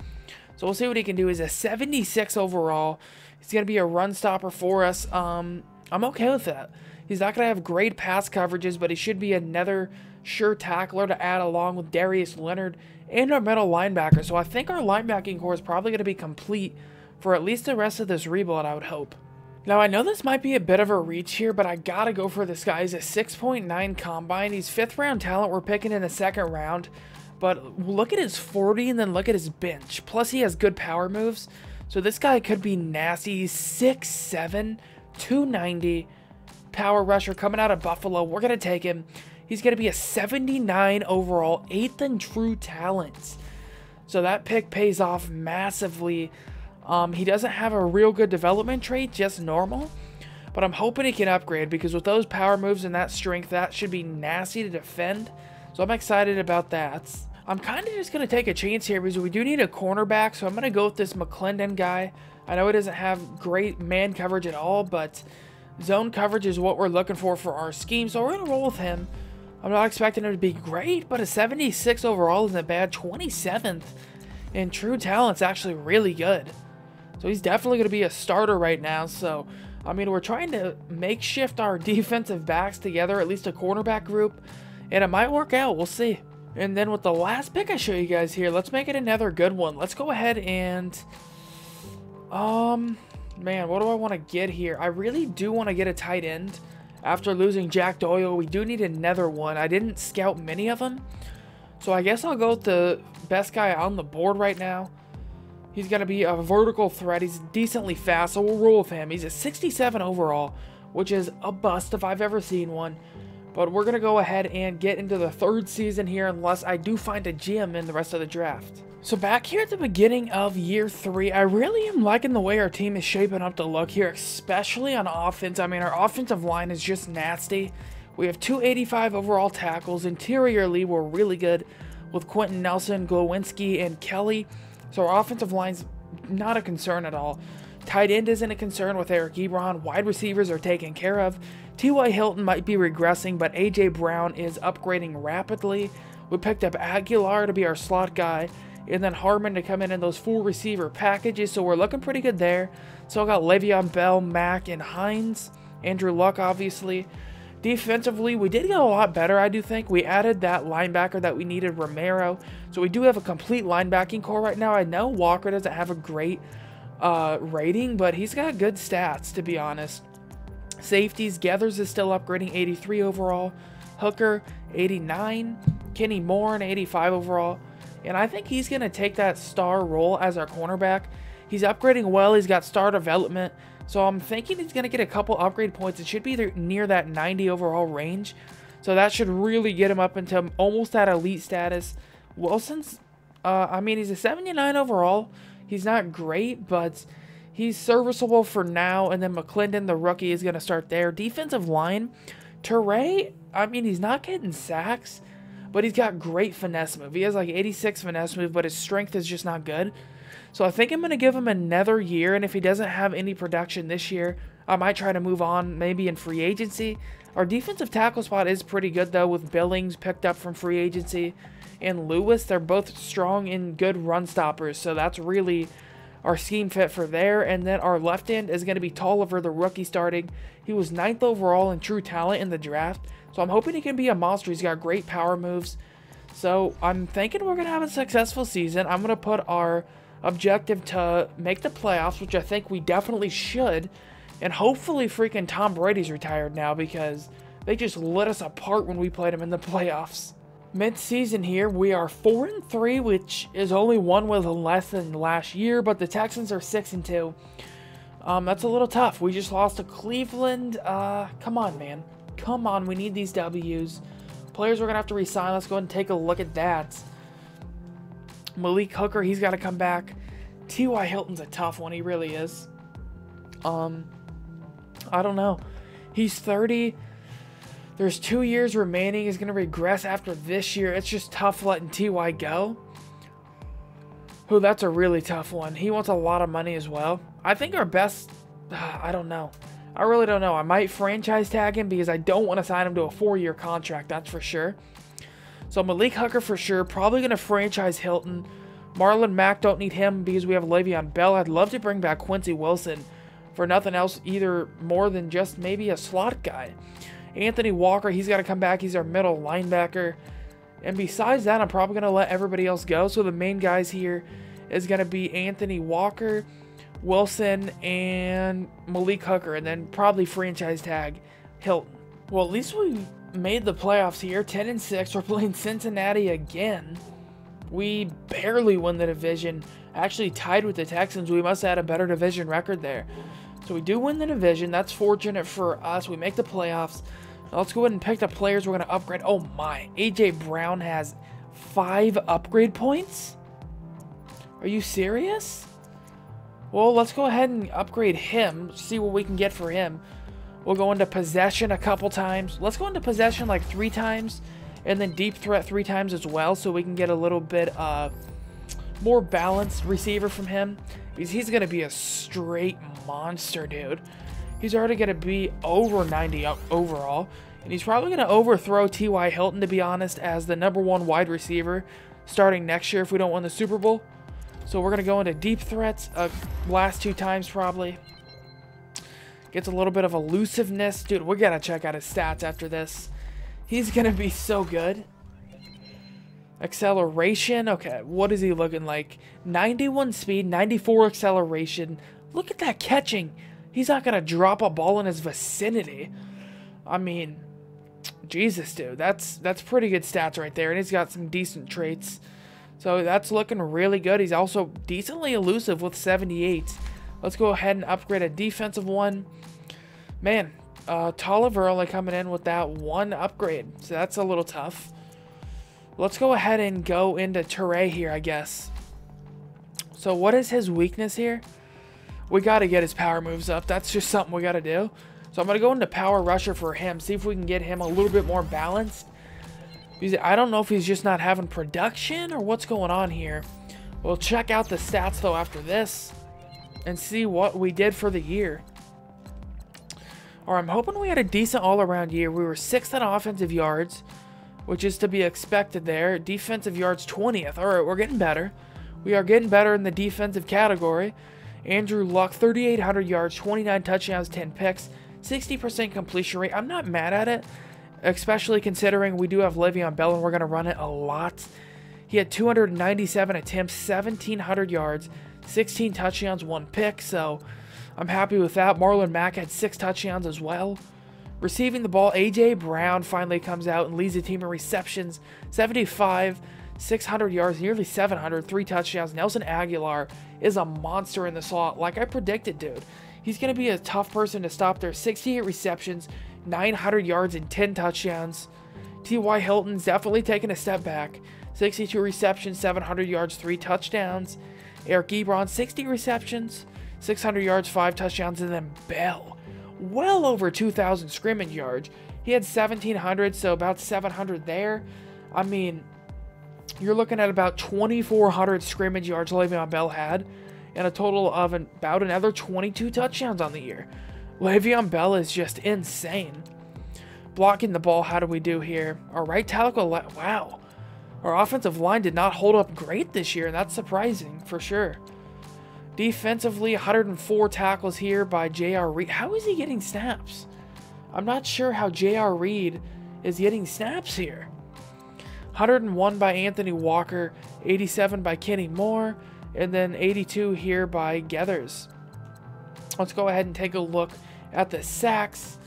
So we'll see what he can do. He's a 76 overall. He's going to be a run stopper for us. I'm okay with that. He's not going to have great pass coverages, but he should be another sure tackler to add along with Darius Leonard and our middle linebacker. So I think our linebacking core is probably going to be complete for at least the rest of this rebuild, I would hope. Now, I know this might be a bit of a reach here, but I got to go for this guy. He's a 6.9 combine. He's 5th round talent. We're picking in the 2nd round. But look at his 40 and then look at his bench. Plus, he has good power moves. So this guy could be nasty. He's 6'7", 290, power rusher coming out of Buffalo. We're going to take him. He's going to be a 79 overall, 8th in true talents. So that pick pays off massively. He doesn't have a real good development trait, just normal. But I'm hoping he can upgrade because with those power moves and that strength, that should be nasty to defend. So I'm excited about that. I'm kind of just going to take a chance here because we do need a cornerback. So I'm going to go with this McClendon guy. I know he doesn't have great man coverage at all, but zone coverage is what we're looking for our scheme. So we're going to roll with him. I'm not expecting him to be great, but a 76 overall isn't bad. 27th And true talent's actually really good. So he's definitely going to be a starter right now. So, I mean, we're trying to makeshift our defensive backs together, at least a cornerback group. And it might work out. We'll see. And then with the last pick I show you guys here, let's make it another good one. Let's go ahead and... man, what do I want to get here? I really do want to get a tight end. After losing Jack Doyle, we do need another one. I didn't scout many of them. So I guess I'll go with the best guy on the board right now. He's going to be a vertical threat. He's decently fast, so we'll roll with him. He's a 67 overall, which is a bust if I've ever seen one. But we're going to go ahead and get into the third season here unless I do find a gem in the rest of the draft. So back here at the beginning of year 3, I really am liking the way our team is shaping up to look here, especially on offense. I mean, our offensive line is just nasty. We have 285 overall tackles. Interiorly, we're really good with Quentin Nelson, Glowinski, and Kelly. So our offensive line's not a concern at all. Tight end isn't a concern with Eric Ebron. Wide receivers are taken care of. T.Y. Hilton might be regressing, but A.J. Brown is upgrading rapidly. We picked up Aguilar to be our slot guy, and then Harmon to come in those 4 receiver packages, so we're looking pretty good there. So I got Le'Veon Bell, Mack, and Hines. Andrew Luck, obviously. Defensively, we did get a lot better, I do think. We added that linebacker that we needed, Romero. So we do have a complete linebacking core right now. I know Walker doesn't have a great rating, but he's got good stats, to be honest. Safeties, Gathers is still upgrading, 83 overall. Hooker, 89. Kenny Moore, an 85 overall. And I think he's going to take that star role as our cornerback. He's upgrading well. He's got star development. So I'm thinking he's going to get a couple upgrade points. It should be near that 90 overall range. So that should really get him up into almost that elite status. Wilson's, I mean, he's a 79 overall. He's not great, but he's serviceable for now. And then McClendon, the rookie, is going to start there. Defensive line, Teray, I mean, he's not getting sacks, but he's got great finesse move. He has like 86 finesse move, but his strength is just not good. So I think I'm going to give him another year, and if he doesn't have any production this year, I might try to move on maybe in free agency. Our defensive tackle spot is pretty good, though, with Billings picked up from free agency and Lewis. They're both strong and good run stoppers, so that's really our scheme fit for there. And then our left end is going to be Tolliver, the rookie starting. He was 9th overall in true talent in the draft, so I'm hoping he can be a monster. He's got great power moves. So I'm thinking we're going to have a successful season. I'm going to put our objective to make the playoffs, which I think we definitely should. And hopefully freaking Tom Brady's retired now, because they just lit us apart when we played him in the playoffs. Mid-season here, we are 4-3, which is only one with less than last year, but the Texans are 6-2. That's a little tough. We just lost to Cleveland. Come on, man. Come on, we need these W's. Players we're going to have to resign. Let's go ahead and take a look at that. Malik Hooker, he's got to come back. T.Y. Hilton's a tough one. He really is. I don't know. He's 30. There's 2 years remaining. He's going to regress after this year. It's just tough letting T.Y. go. Oh, that's a really tough one. He wants a lot of money as well. I think our best... I don't know. I really don't know. I might franchise tag him because I don't want to sign him to a 4-year contract. That's for sure. So Malik Hooker for sure. Probably going to franchise Hilton. Marlon Mack, don't need him because we have Le'Veon Bell. I'd love to bring back Quincy Wilson for nothing else, either more than just maybe a slot guy. Anthony Walker, he's got to come back. He's our middle linebacker. And besides that, I'm probably going to let everybody else go. So the main guys here is going to be Anthony Walker, Wilson, and Malik Hooker. And then probably franchise tag Hilton. Well, at least we made the playoffs here. 10-6. We're playing Cincinnati again. We barely won the division. Actually tied with the Texans. We must have had a better division record there. So we do win the division. That's fortunate for us. We make the playoffs. Now let's go ahead and pick the players we're going to upgrade. Oh my. A.J. Brown has 5 upgrade points? Are you serious? Well, let's go ahead and upgrade him. See what we can get for him. We'll go into possession a couple times. Let's go into possession like 3 times. And then deep threat 3 times as well. So we can get a little bit more balanced receiver from him. Because he's going to be a straight monster, dude. He's already going to be over 90 overall. And he's probably going to overthrow T.Y. Hilton, to be honest, as the #1 wide receiver starting next year if we don't win the Super Bowl. So we're going to go into deep threats last 2 times probably. Gets a little bit of elusiveness. Dude, we got to check out his stats after this. He's going to be so good. Acceleration. Okay, what is he looking like? 91 speed, 94 acceleration. Look at that catching. He's not going to drop a ball in his vicinity. I mean, Jesus, dude. That's pretty good stats right there. And he's got some decent traits. So that's looking really good. He's also decently elusive with 78. Let's go ahead and upgrade a defensive one. Man, Tolliver only coming in with that 1 upgrade. So that's a little tough. Let's go ahead and go into Toure here, I guess. So what is his weakness here? We got to get his power moves up. That's just something we got to do. So I'm going to go into power rusher for him. See if we can get him a little bit more balanced. I don't know if he's just not having production or what's going on here. We'll check out the stats, though, after this and see what we did for the year. Or I'm hoping we had a decent all-around year. We were 6th in offensive yards, which is to be expected there. Defensive yards, 20th. All right, we're getting better. We are getting better in the defensive category. Andrew Luck, 3,800 yards, 29 touchdowns, 10 picks, 60% completion rate. I'm not mad at it, especially considering we do have Le'Veon Bell and we're going to run it a lot. He had 297 attempts, 1,700 yards, 16 touchdowns, 1 pick, so I'm happy with that. Marlon Mack had 6 touchdowns as well. Receiving the ball, A.J. Brown finally comes out and leads the team in receptions, 75, 600 yards, nearly 700, 3 touchdowns. Nelson Aguilar is a monster in the slot, like I predicted, dude. He's going to be a tough person to stop there. 68 receptions, 900 yards, and 10 touchdowns. T.Y. Hilton's definitely taking a step back. 62 receptions, 700 yards, 3 touchdowns. Eric Ebron, 60 receptions, 600 yards, 5 touchdowns. And then Bell, well over 2,000 scrimmage yards. He had 1,700, so about 700 there. I mean, you're looking at about 2,400 scrimmage yards Le'Veon Bell had, and a total of about another 22 touchdowns on the year. Le'Veon Bell is just insane. Blocking the ball, how do we do here? Our right tackle, wow. Our offensive line did not hold up great this year, and that's surprising for sure. Defensively, 104 tackles here by J.R. Reed. How is he getting snaps? I'm not sure how J.R. Reed is getting snaps here. 101 by Anthony Walker, 87 by Kenny Moore, and then 82 here by Geathers. Let's go ahead and take a look at the sacks.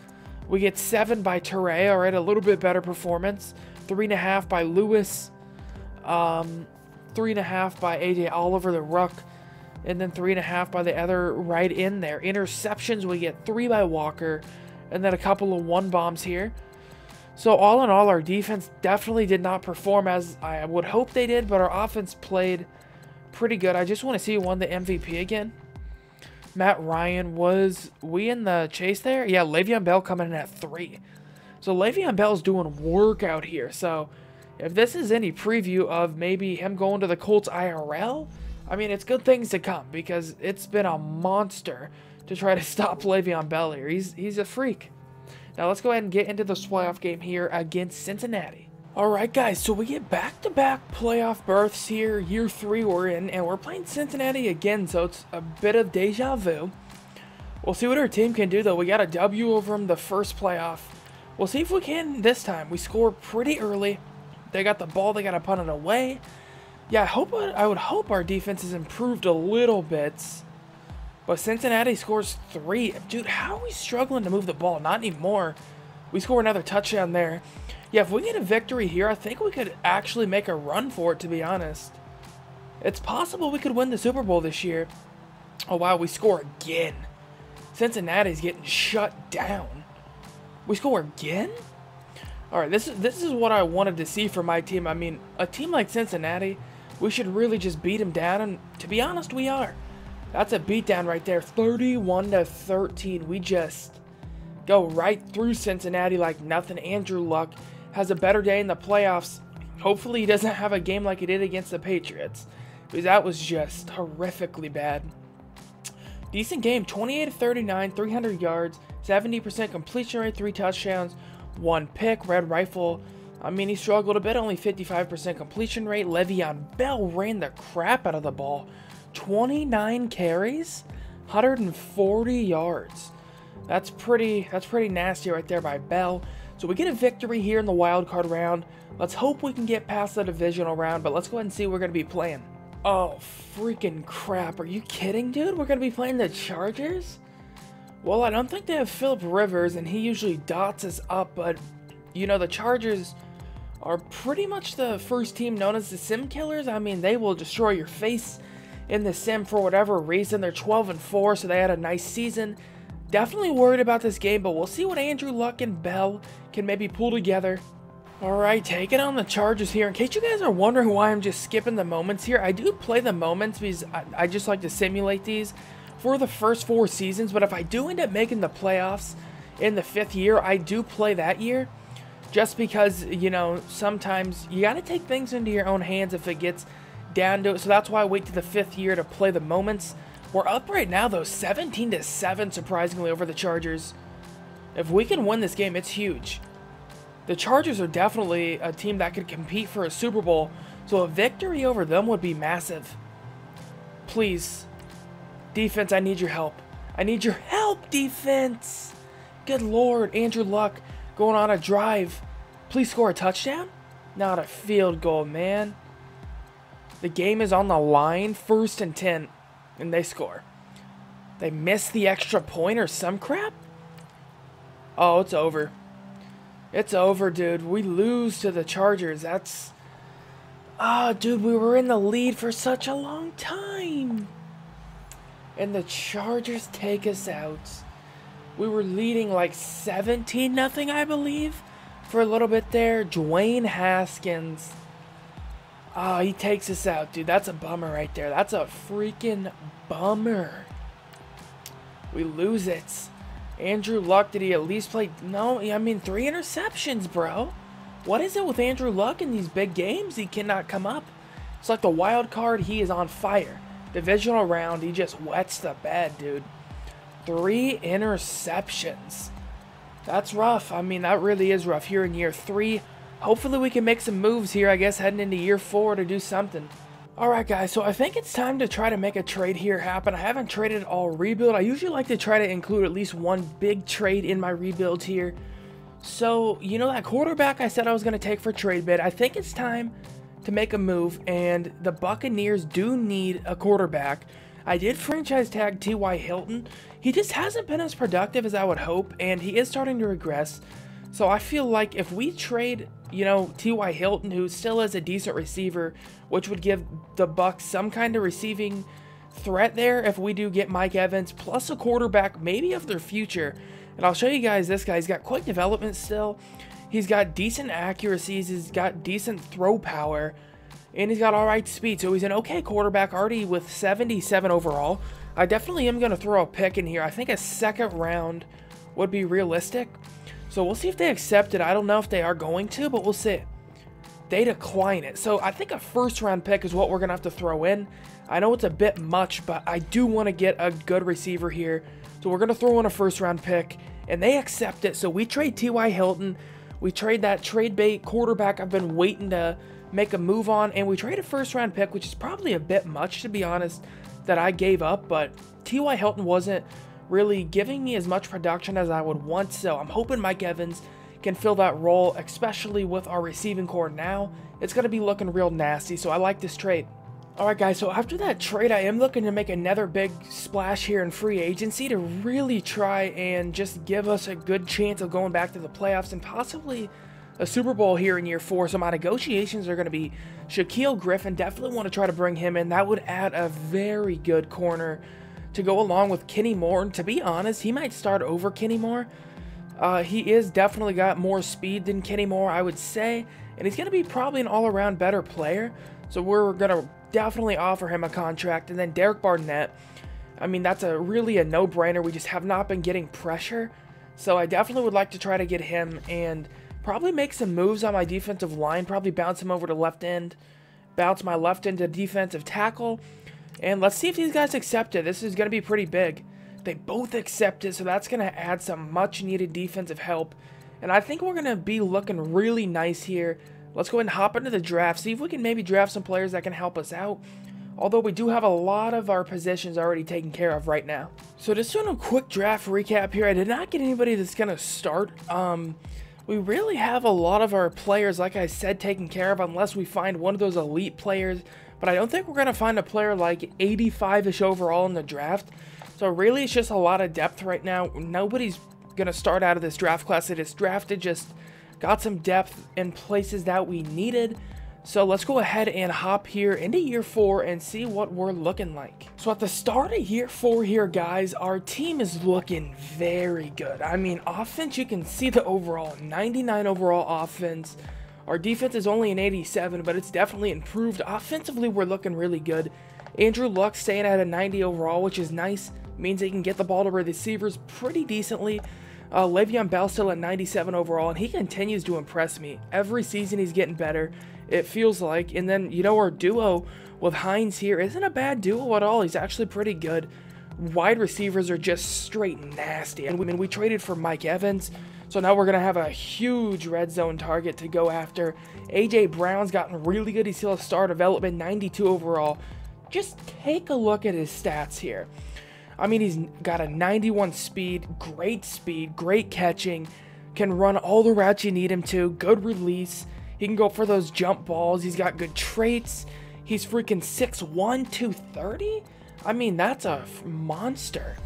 We get 7 by Toure, all right, a little bit better performance. 3.5 by Lewis, 3.5 by A.J. Oliver, the ruck, and then 3.5 by the other right in there. Interceptions, we get 3 by Walker, and then a couple of 1-bombs here. So all in all, our defense definitely did not perform as I would hope they did, but our offense played pretty good. I just want to see who won the MVP again. Matt Ryan, was we in the chase there? Yeah, Le'Veon Bell coming in at 3. So Le'Veon Bell's doing work out here. So if this is any preview of maybe him going to the Colts IRL, I mean, it's good things to come because it's been a monster to try to stop Le'Veon Bell here. He's a freak. Now let's go ahead and get into this playoff game here against Cincinnati. Alright guys, so we get back-to-back playoff berths here, year 3 we're in, and we're playing Cincinnati again, so it's a bit of deja vu. We'll see what our team can do though. We got a W over them the first playoff. We'll see if we can this time. We score pretty early. They got the ball, they got to punt it away. Yeah, I would hope our defense has improved a little bit. But Cincinnati scores 3. Dude, how are we struggling to move the ball? Not anymore. We score another touchdown there. Yeah, if we get a victory here, I think we could actually make a run for it, to be honest. It's possible we could win the Super Bowl this year. Oh, wow, we score again. Cincinnati's getting shut down. We score again? All right, this is what I wanted to see from my team. I mean, a team like Cincinnati, we should really just beat them down, and to be honest, we are. That's a beatdown right there, 31-13. We just go right through Cincinnati like nothing. Andrew Luck has a better day in the playoffs. Hopefully he doesn't have a game like he did against the Patriots, because that was just horrifically bad. Decent game, 28-39, 300 yards, 70% completion rate, 3 touchdowns, 1 pick. Red Rifle, I mean, he struggled a bit, only 55% completion rate. Le'Veon Bell ran the crap out of the ball. 29 carries, 140 yards. That's pretty nasty right there by Bell. So we get a victory here in the wild card round. Let's hope we can get past the divisional round, but let's go ahead and see what we're going to be playing. Oh, freaking crap. Are you kidding, dude? We're going to be playing the Chargers? Well, I don't think they have Phillip Rivers, and he usually dots us up, but, you know, the Chargers are pretty much the first team known as the Sim Killers. I mean, they will destroy your face in the sim for whatever reason. They're 12-4, so they had a nice season. Definitely worried about this game, but we'll see what Andrew Luck and Bell can maybe pull together. Alright, taking on the Chargers here. In case you guys are wondering why I'm just skipping the moments here, I do play the moments because I just like to simulate these for the first 4 seasons, but if I do end up making the playoffs in the 5th year, I do play that year. Just because, you know, sometimes you got to take things into your own hands if it gets down to it. So that's why I wait to the 5th year to play the moments. We're up right now, though, 17-7, surprisingly, over the Chargers. If we can win this game, it's huge. The Chargers are definitely a team that could compete for a Super Bowl, so a victory over them would be massive. Please. Defense, I need your help. I need your help, defense! Good Lord, Andrew Luck going on a drive. Please score a touchdown? Not a field goal, man. The game is on the line, 1st and 10, and they score. They miss the extra point or some crap? Oh, it's over. It's over, dude. We lose to the Chargers. That's... Ah, dude, we were in the lead for such a long time. And the Chargers take us out. We were leading like 17-0, I believe, for a little bit there. Dwayne Haskins. Oh, he takes us out, dude. That's a bummer right there. That's a freaking bummer. We lose it. Andrew Luck, did he at least play? No, I mean, 3 interceptions, bro. What is it with Andrew Luck in these big games? He cannot come up. It's like the wild card. He is on fire. Divisional round, he just wets the bed, dude. 3 interceptions. That's rough. I mean, that really is rough here in year 3. Hopefully we can make some moves here, I guess, heading into year 4 to do something. Alright guys, so I think it's time to try to make a trade here happen. I haven't traded all rebuild. I usually like to try to include at least one big trade in my rebuild here. So, you know that quarterback I said I was going to take for trade bid? I think it's time to make a move, and the Buccaneers do need a quarterback. I did franchise tag T.Y. Hilton. He just hasn't been as productive as I would hope, and he is starting to regress. So I feel like if we trade, you know, T.Y. Hilton, who still is a decent receiver, which would give the Bucs some kind of receiving threat there if we do get Mike Evans, plus a quarterback maybe of their future. And I'll show you guys this guy. He's got quick development still. He's got decent accuracies. He's got decent throw power. And he's got alright speed. So he's an okay quarterback already with 77 overall. I definitely am going to throw a pick in here. I think a 2nd round would be realistic. So we'll see if they accept it. I don't know if they are going to, but we'll see. They decline it. So I think a 1st round pick is what we're going to have to throw in. I know it's a bit much, but I do want to get a good receiver here. So we're going to throw in a 1st round pick. And they accept it. So we trade T.Y. Hilton. We trade that trade bait quarterback I've been waiting to make a move on. And we trade a 1st round pick, which is probably a bit much, to be honest, that I gave up. But T.Y. Hilton wasn't really giving me as much production as I would want. So I'm hoping Mike Evans can fill that role, especially with our receiving core now. It's going to be looking real nasty. So I like this trade. Alright guys, so after that trade, I am looking to make another big splash here in free agency to really try and just give us a good chance of going back to the playoffs and possibly a Super Bowl here in year 4. So my negotiations are going to be Shaquille Griffin. Definitely want to try to bring him in. That would add a very good corner to go along with Kenny Moore. And to be honest, he might start over Kenny Moore. He is definitely got more speed than Kenny Moore, I would say. And he's going to be probably an all-around better player. So we're going to definitely offer him a contract. And then Derek Barnett, I mean, that's really a no-brainer. We just have not been getting pressure. So I definitely would like to try to get him and probably make some moves on my defensive line. Probably bounce him over to left end. Bounce my left end to defensive tackle. And let's see if these guys accept it. This is going to be pretty big. They both accept it, so that's going to add some much-needed defensive help. And I think we're going to be looking really nice here. Let's go ahead and hop into the draft, see if we can maybe draft some players that can help us out. although we do have a lot of our positions already taken care of right now. So just doing a quick draft recap here, I did not get anybody that's going to start. We really have a lot of our players, like I said, taken care of, unless we find one of those elite players. But I don't think we're going to find a player like 85-ish overall in the draft. So really, it's just a lot of depth right now. Nobody's going to start out of this draft class that is drafted, just got some depth in places that we needed. So let's go ahead and hop here into year 4 and see what we're looking like. So at the start of year 4 here, guys, our team is looking very good. I mean, offense, you can see the overall 99 overall offense. Our defense is only an 87, but it's definitely improved. Offensively, we're looking really good. Andrew Luck staying at a 90 overall, which is nice. Means he can get the ball to receivers pretty decently. Le'Veon Bell still at 97 overall, and he continues to impress me. Every season he's getting better, it feels like. And then, you know, our duo with Hines here isn't a bad duo at all. He's actually pretty good. Wide receivers are just straight nasty. I mean, we traded for Mike Evans, so now we're going to have a huge red zone target to go after. A.J. Brown's gotten really good. He's still a star development, 92 overall. Just take a look at his stats here. I mean, he's got a 91 speed, great catching, can run all the routes you need him to, good release. He can go for those jump balls. He's got good traits. He's freaking 6'1", 230. I mean, that's a monster.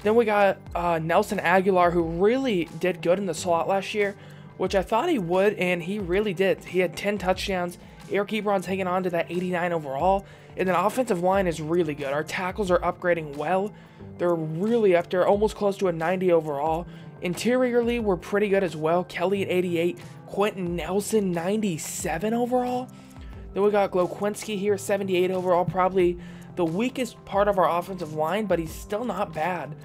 Then we got Nelson Aguilar, who really did good in the slot last year, which I thought he would, and he really did. He had 10 touchdowns. Eric Ebron's hanging on to that 89 overall. And then offensive line is really good. Our tackles are upgrading well. They're really up there, almost close to a 90 overall. Interiorly, we're pretty good as well. Kelly at 88. Quentin Nelson, 97 overall. Then we got Glowinski here, 78 overall. Probably the weakest part of our offensive line, but he's still not bad.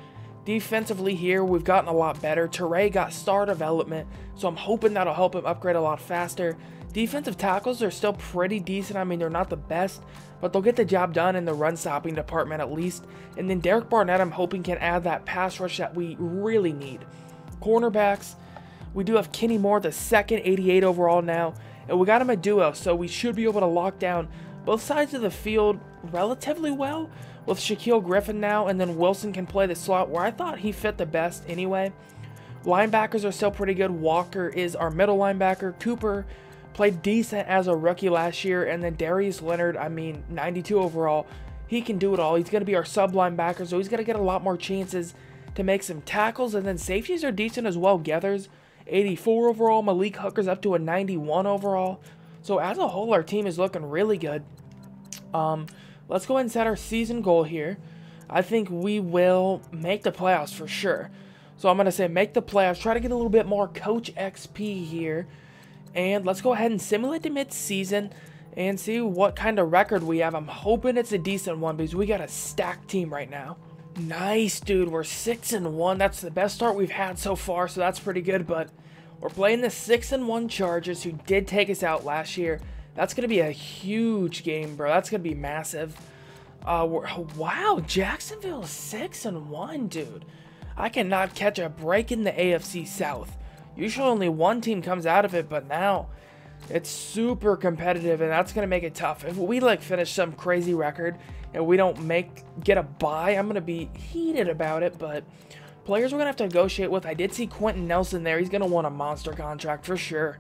Defensively here, we've gotten a lot better. Teray got star development, so I'm hoping that'll help him upgrade a lot faster. Defensive tackles are still pretty decent. I mean, they're not the best, but they'll get the job done in the run-stopping department at least. And then Derek Barnett, I'm hoping, can add that pass rush that we really need. Cornerbacks, we do have Kenny Moore, the second, 88 overall now. And we got him a duo, so we should be able to lock down both sides of the field relatively well with Shaquille Griffin now. And then Wilson can play the slot where I thought he fit the best anyway. Linebackers are still pretty good. Walker is our middle linebacker. Cooper played decent as a rookie last year. And then Darius Leonard, I mean, 92 overall. He can do it all. He's going to be our sub linebacker, so he's going to get a lot more chances to make some tackles. And then safeties are decent as well. Geathers, 84 overall. Malik Hooker's up to a 91 overall. So as a whole, our team is looking really good. Let's go ahead and set our season goal here. I think we will make the playoffs for sure. So I'm going to say make the playoffs. Try to get a little bit more coach XP here. And let's go ahead and simulate the mid-season and see what kind of record we have. I'm hoping it's a decent one because we got a stacked team right now. Nice, dude. We're 6-1. That's the best start we've had so far, so that's pretty good. But we're playing the 6-1 Chargers, who did take us out last year. That's going to be a huge game, bro. That's going to be massive. Wow, Jacksonville is 6-1, dude. I cannot catch a break in the AFC South. Usually only one team comes out of it, but now it's super competitive, and that's going to make it tough. If we, like, finish some crazy record and we don't get a bye, I'm going to be heated about it, but players we're going to have to negotiate with. I did see Quentin Nelson there. He's going to want a monster contract for sure.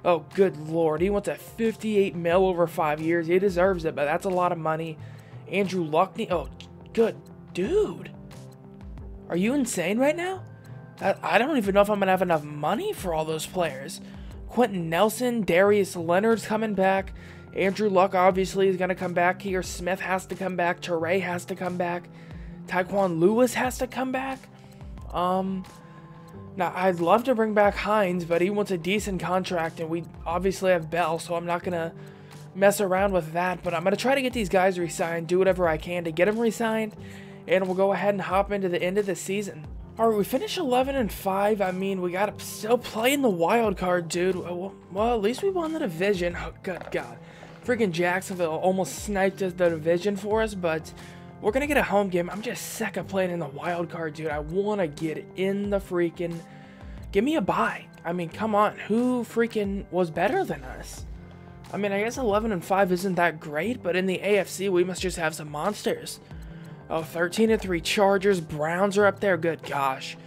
Oh, good lord. He wants a 58 mil over 5 years. He deserves it, but that's a lot of money. Andrew Luck. Oh, good dude. Are you insane right now? I don't even know if I'm going to have enough money for all those players. Quentin Nelson, Darius Leonard's coming back. Andrew Luck obviously is going to come back here. Smith has to come back. Teray has to come back. Tyquan Lewis has to come back. Now, I'd love to bring back Hines, but he wants a decent contract, and we obviously have Bell, so I'm not going to mess around with that. But I'm going to try to get these guys re-signed, do whatever I can to get them re-signed, and we'll go ahead and hop into the end of the season. All right, we finished 11-5. I mean, we got to still play in the wild card, dude. Well, at least we won the division. Oh, good God. Freaking Jacksonville almost sniped the division for us, but we're going to get a home game. I'm just sick of playing in the wild card, dude. I want to get in the freaking... Give me a bye. I mean, come on. Who freaking was better than us? I mean, I guess 11-5 isn't that great, but in the AFC, we must just have some monsters. Oh, 13-3 Chargers. Browns are up there. Good gosh.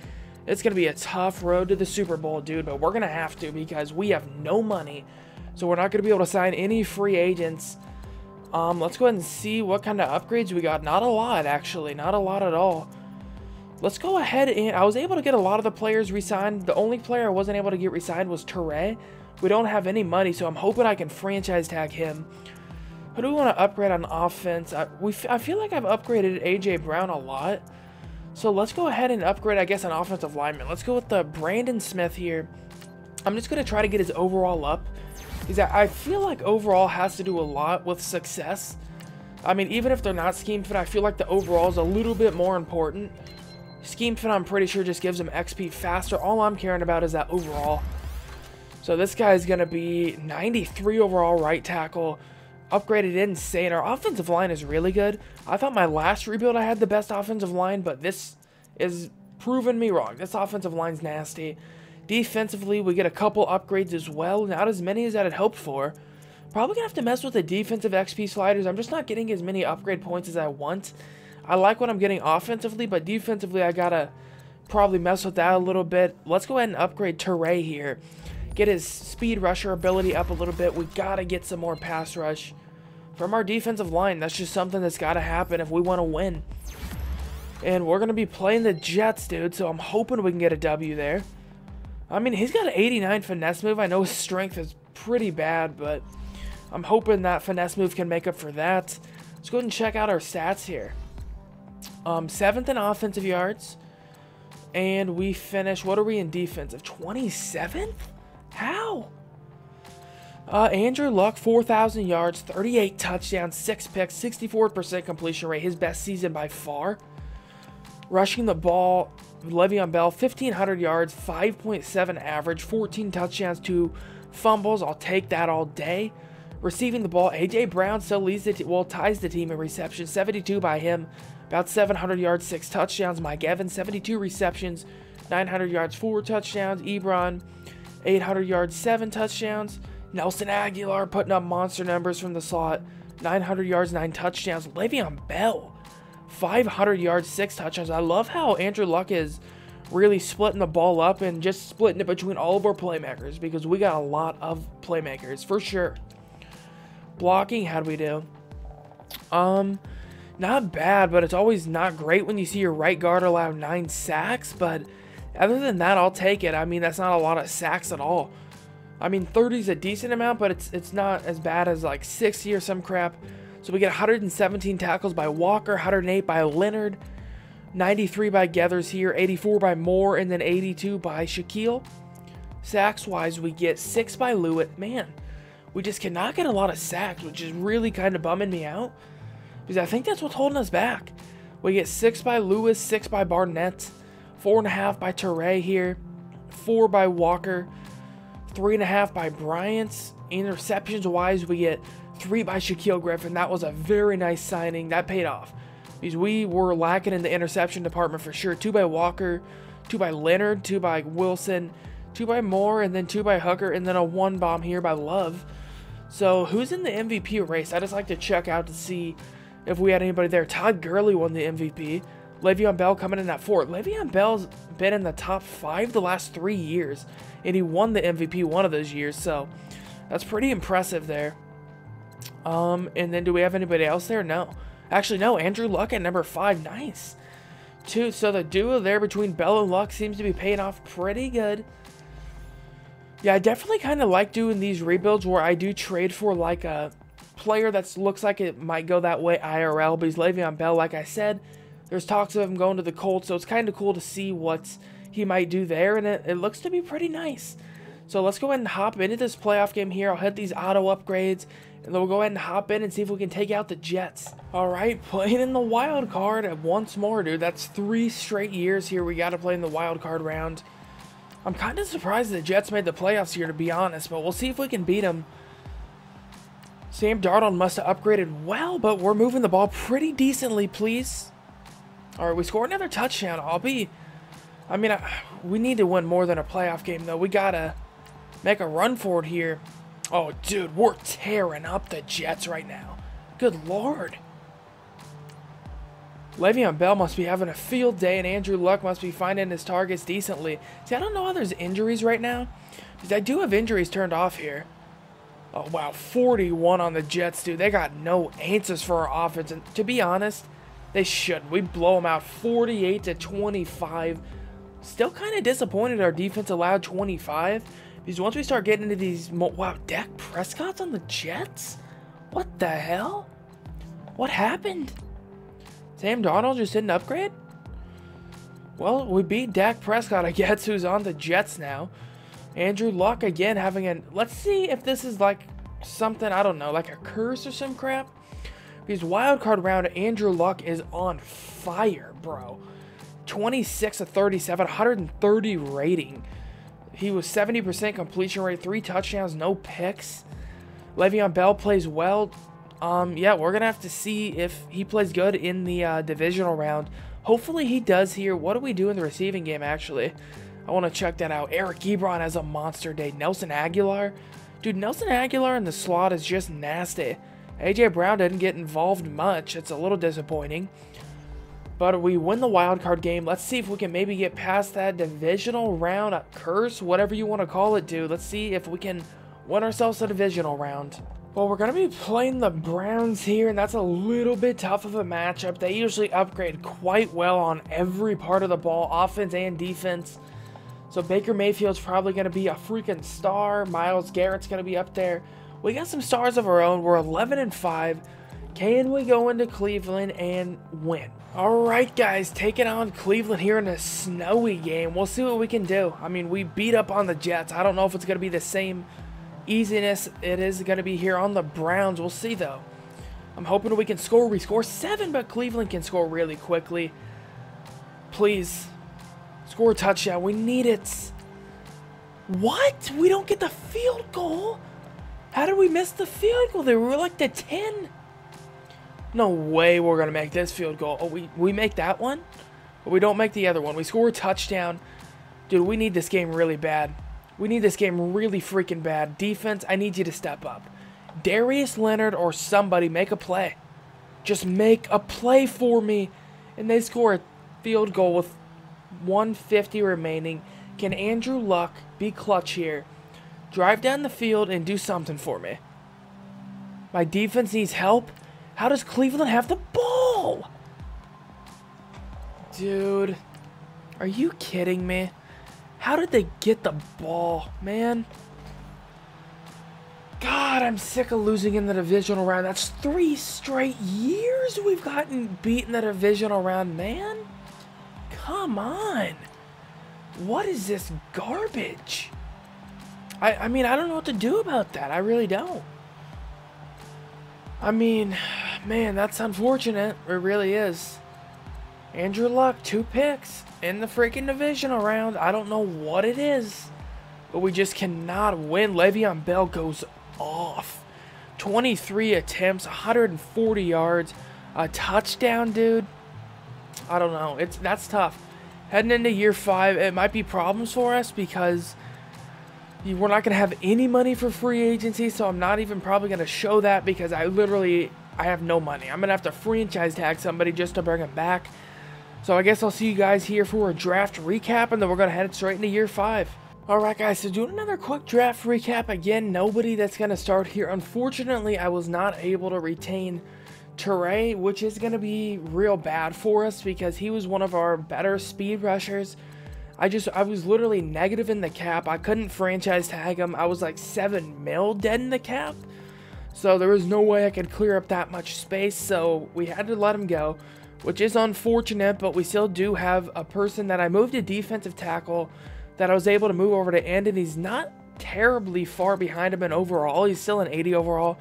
It's going to be a tough road to the Super Bowl, dude, but we're going to have to because we have no money. So we're not going to be able to sign any free agents. Let's go ahead and see what kind of upgrades we got. Not a lot, actually. Not a lot at all. Let's go ahead and... I was able to get a lot of the players re-signed. The only player I wasn't able to get re-signed was Toure. We don't have any money, so I'm hoping I can franchise tag him. Who do we want to upgrade on offense? I feel like I've upgraded A.J. Brown a lot. So let's go ahead and upgrade, I guess, an offensive lineman. Let's go with the Brandon Smith here. I'm just going to try to get his overall up. Because I feel like overall has to do a lot with success. I mean, even if they're not scheme fit, I feel like the overall is a little bit more important. Scheme fit, I'm pretty sure, just gives them XP faster. All I'm caring about is that overall. So this guy is going to be 93 overall right tackle. Upgraded insane. Our offensive line is really good. I thought my last rebuild I had the best offensive line, but this is proving me wrong. This offensive line's nasty. Defensively, we get a couple upgrades as well. Not as many as I had hoped for. Probably going to have to mess with the defensive XP sliders. I'm just not getting as many upgrade points as I want. I like what I'm getting offensively, but defensively, I got to probably mess with that a little bit. Let's go ahead and upgrade Toure here. Get his speed rusher ability up a little bit. We got to get some more pass rush from our defensive line. That's just something that's got to happen if we want to win. And we're going to be playing the Jets, dude, so I'm hoping we can get a W there. I mean, he's got an 89 finesse move. I know his strength is pretty bad, but I'm hoping that finesse move can make up for that. Let's go ahead and check out our stats here. 7th in offensive yards. And we finish, what are we in defensive? 27th? How? Andrew Luck, 4,000 yards, 38 touchdowns, 6 picks, 64% completion rate. His best season by far. Rushing the ball, Le'Veon Bell, 1,500 yards, 5.7 average, 14 touchdowns, 2 fumbles. I'll take that all day. Receiving the ball, A.J. Brown still leads ties the team in receptions, 72 by him. About 700 yards, 6 touchdowns. Mike Evans, 72 receptions, 900 yards, 4 touchdowns. Ebron, 800 yards, 7 touchdowns. Nelson Aguilar putting up monster numbers from the slot, 900 yards, 9 touchdowns. Le'Veon Bell, 500 yards, 6 touchdowns. I love how Andrew Luck is really splitting the ball up and just splitting it between all of our playmakers because we got a lot of playmakers for sure. Blocking, how'd we do? Not bad, but it's always not great when you see your right guard allow 9 sacks, but other than that, I'll take it. I mean, that's not a lot of sacks at all. I mean, 30 is a decent amount, but it's not as bad as like 60 or some crap. So we get 117 tackles by Walker, 108 by Leonard, 93 by Geathers here, 84 by Moore, and then 82 by Shaquille. Sacks-wise, we get 6 by Lewitt. Man, we just cannot get a lot of sacks, which is really kind of bumming me out. Because I think that's what's holding us back. We get 6 by Lewis, 6 by Barnett, 4.5 by Toure here, 4 by Walker, 3.5 by Bryant. Interceptions-wise, we get 3 by Shaquille Griffin. That was a very nice signing. That paid off. Because we were lacking in the interception department for sure. 2 by Walker, 2 by Leonard, 2 by Wilson, 2 by Moore, and then 2 by Hooker, and then a 1 bomb here by Love. So who's in the MVP race? I just like to check out to see if we had anybody there. Todd Gurley won the MVP. Le'Veon Bell coming in at 4. Le'Veon Bell's been in the top 5 the last 3 years, and he won the MVP one of those years, so that's pretty impressive there. And then do we have anybody else there? No. Actually, no. Andrew Luck at number 5. Nice. So the duo there between Bell and Luck seems to be paying off pretty good. Yeah, I definitely kind of like doing these rebuilds where I do trade for like a player that looks like it might go that way IRL, but he's Le'Veon Bell, like I said. There's talks of him going to the Colts, so it's kind of cool to see what he might do there, and it looks to be pretty nice. So let's go ahead and hop into this playoff game here. I'll hit these auto upgrades, and then we'll go ahead and hop in and see if we can take out the Jets. All right, playing in the wild card once more, dude. That's 3 straight years here we got to play in the wild card round. I'm kind of surprised the Jets made the playoffs here, to be honest, but we'll see if we can beat them. Sam Darnold must have upgraded well, but we're moving the ball pretty decently, please. All right, we scored another touchdown. We need to win more than a playoff game, though. We got to make a run for it here. Oh, dude, we're tearing up the Jets right now. Good Lord. Le'Veon Bell must be having a field day, and Andrew Luck must be finding his targets decently. See, I don't know how there's injuries right now, because I do have injuries turned off here. Oh, wow, 41 on the Jets, dude. They got no answers for our offense, and to be honest, they shouldn't. We blow them out 48-25. Still kind of disappointed our defense allowed 25, because once we start getting into these... Wow, Dak Prescott's on the Jets? What the hell? What happened? Sam Darnold just didn't upgrade? Well, we beat Dak Prescott, I guess, who's on the Jets now. Andrew Luck, again, having a... Let's see if this is like something, I don't know, like a curse or some crap. Because wildcard round, Andrew Luck is on fire, bro. 26-37, 130 rating. He was 70% completion rate, 3 touchdowns, no picks. Le'Veon Bell plays well. Yeah, we're going to have to see if he plays good in the divisional round. Hopefully he does here. What do we do in the receiving game, actually? I want to check that out. Eric Ebron has a monster day. Nelson Aguilar. Dude, Nelson Aguilar in the slot is just nasty. A.J. Brown didn't get involved much. It's a little disappointing. But we win the wild card game. Let's see if we can maybe get past that divisional round. A curse, whatever you want to call it, dude. Let's see if we can win ourselves a divisional round. Well, we're going to be playing the Browns here, and that's a little bit tough of a matchup. They usually upgrade quite well on every part of the ball, offense and defense. So Baker Mayfield's probably going to be a freaking star. Myles Garrett's going to be up there. We got some stars of our own. We're 11-5. Can we go into Cleveland and win? All right, guys, taking on Cleveland here in a snowy game. We'll see what we can do. I mean, we beat up on the Jets. I don't know if it's going to be the same easiness it is going to be here on the Browns. We'll see, though. I'm hoping we can score. We score 7, but Cleveland can score really quickly. Please, score a touchdown. We need it. What? We don't get the field goal? How did we miss the field goal? They were like the 10. No way we're going to make this field goal. Oh, we make that one? But we don't make the other one. We score a touchdown. Dude, we need this game really bad. We need this game really freaking bad. Defense, I need you to step up. Darius Leonard or somebody, make a play. Just make a play for me. And they score a field goal with 150 remaining. Can Andrew Luck be clutch here? Drive down the field and do something for me. My defense needs help. How does Cleveland have the ball? Dude, are you kidding me? How did they get the ball, man? God, I'm sick of losing in the divisional round. That's 3 straight years we've gotten beat in the divisional round, man. Come on. What is this garbage? I mean, I don't know what to do about that. I really don't. I mean, man, that's unfortunate. It really is. Andrew Luck, 2 picks in the freaking divisional round. I don't know what it is, but we just cannot win. Le'Veon Bell goes off. 23 attempts, 140 yards, a touchdown, dude. I don't know. That's tough. Heading into year 5, it might be problems for us because we're not going to have any money for free agency, so I'm not even probably going to show that because I have no money. I'm going to have to franchise tag somebody just to bring him back. So I guess I'll see you guys here for a draft recap, and then we're going to head straight into year 5. Alright guys, so doing another quick draft recap. Again, nobody that's going to start here. Unfortunately, I was not able to retain Teray, which is going to be real bad for us because he was one of our better speed rushers. I was literally negative in the cap. I couldn't franchise tag him. I was like 7 mil dead in the cap. So there was no way I could clear up that much space. So we had to let him go, which is unfortunate, but we still do have a person that I moved to defensive tackle that I was able to move over to end, and he's not terribly far behind him in overall. He's still an 80 overall.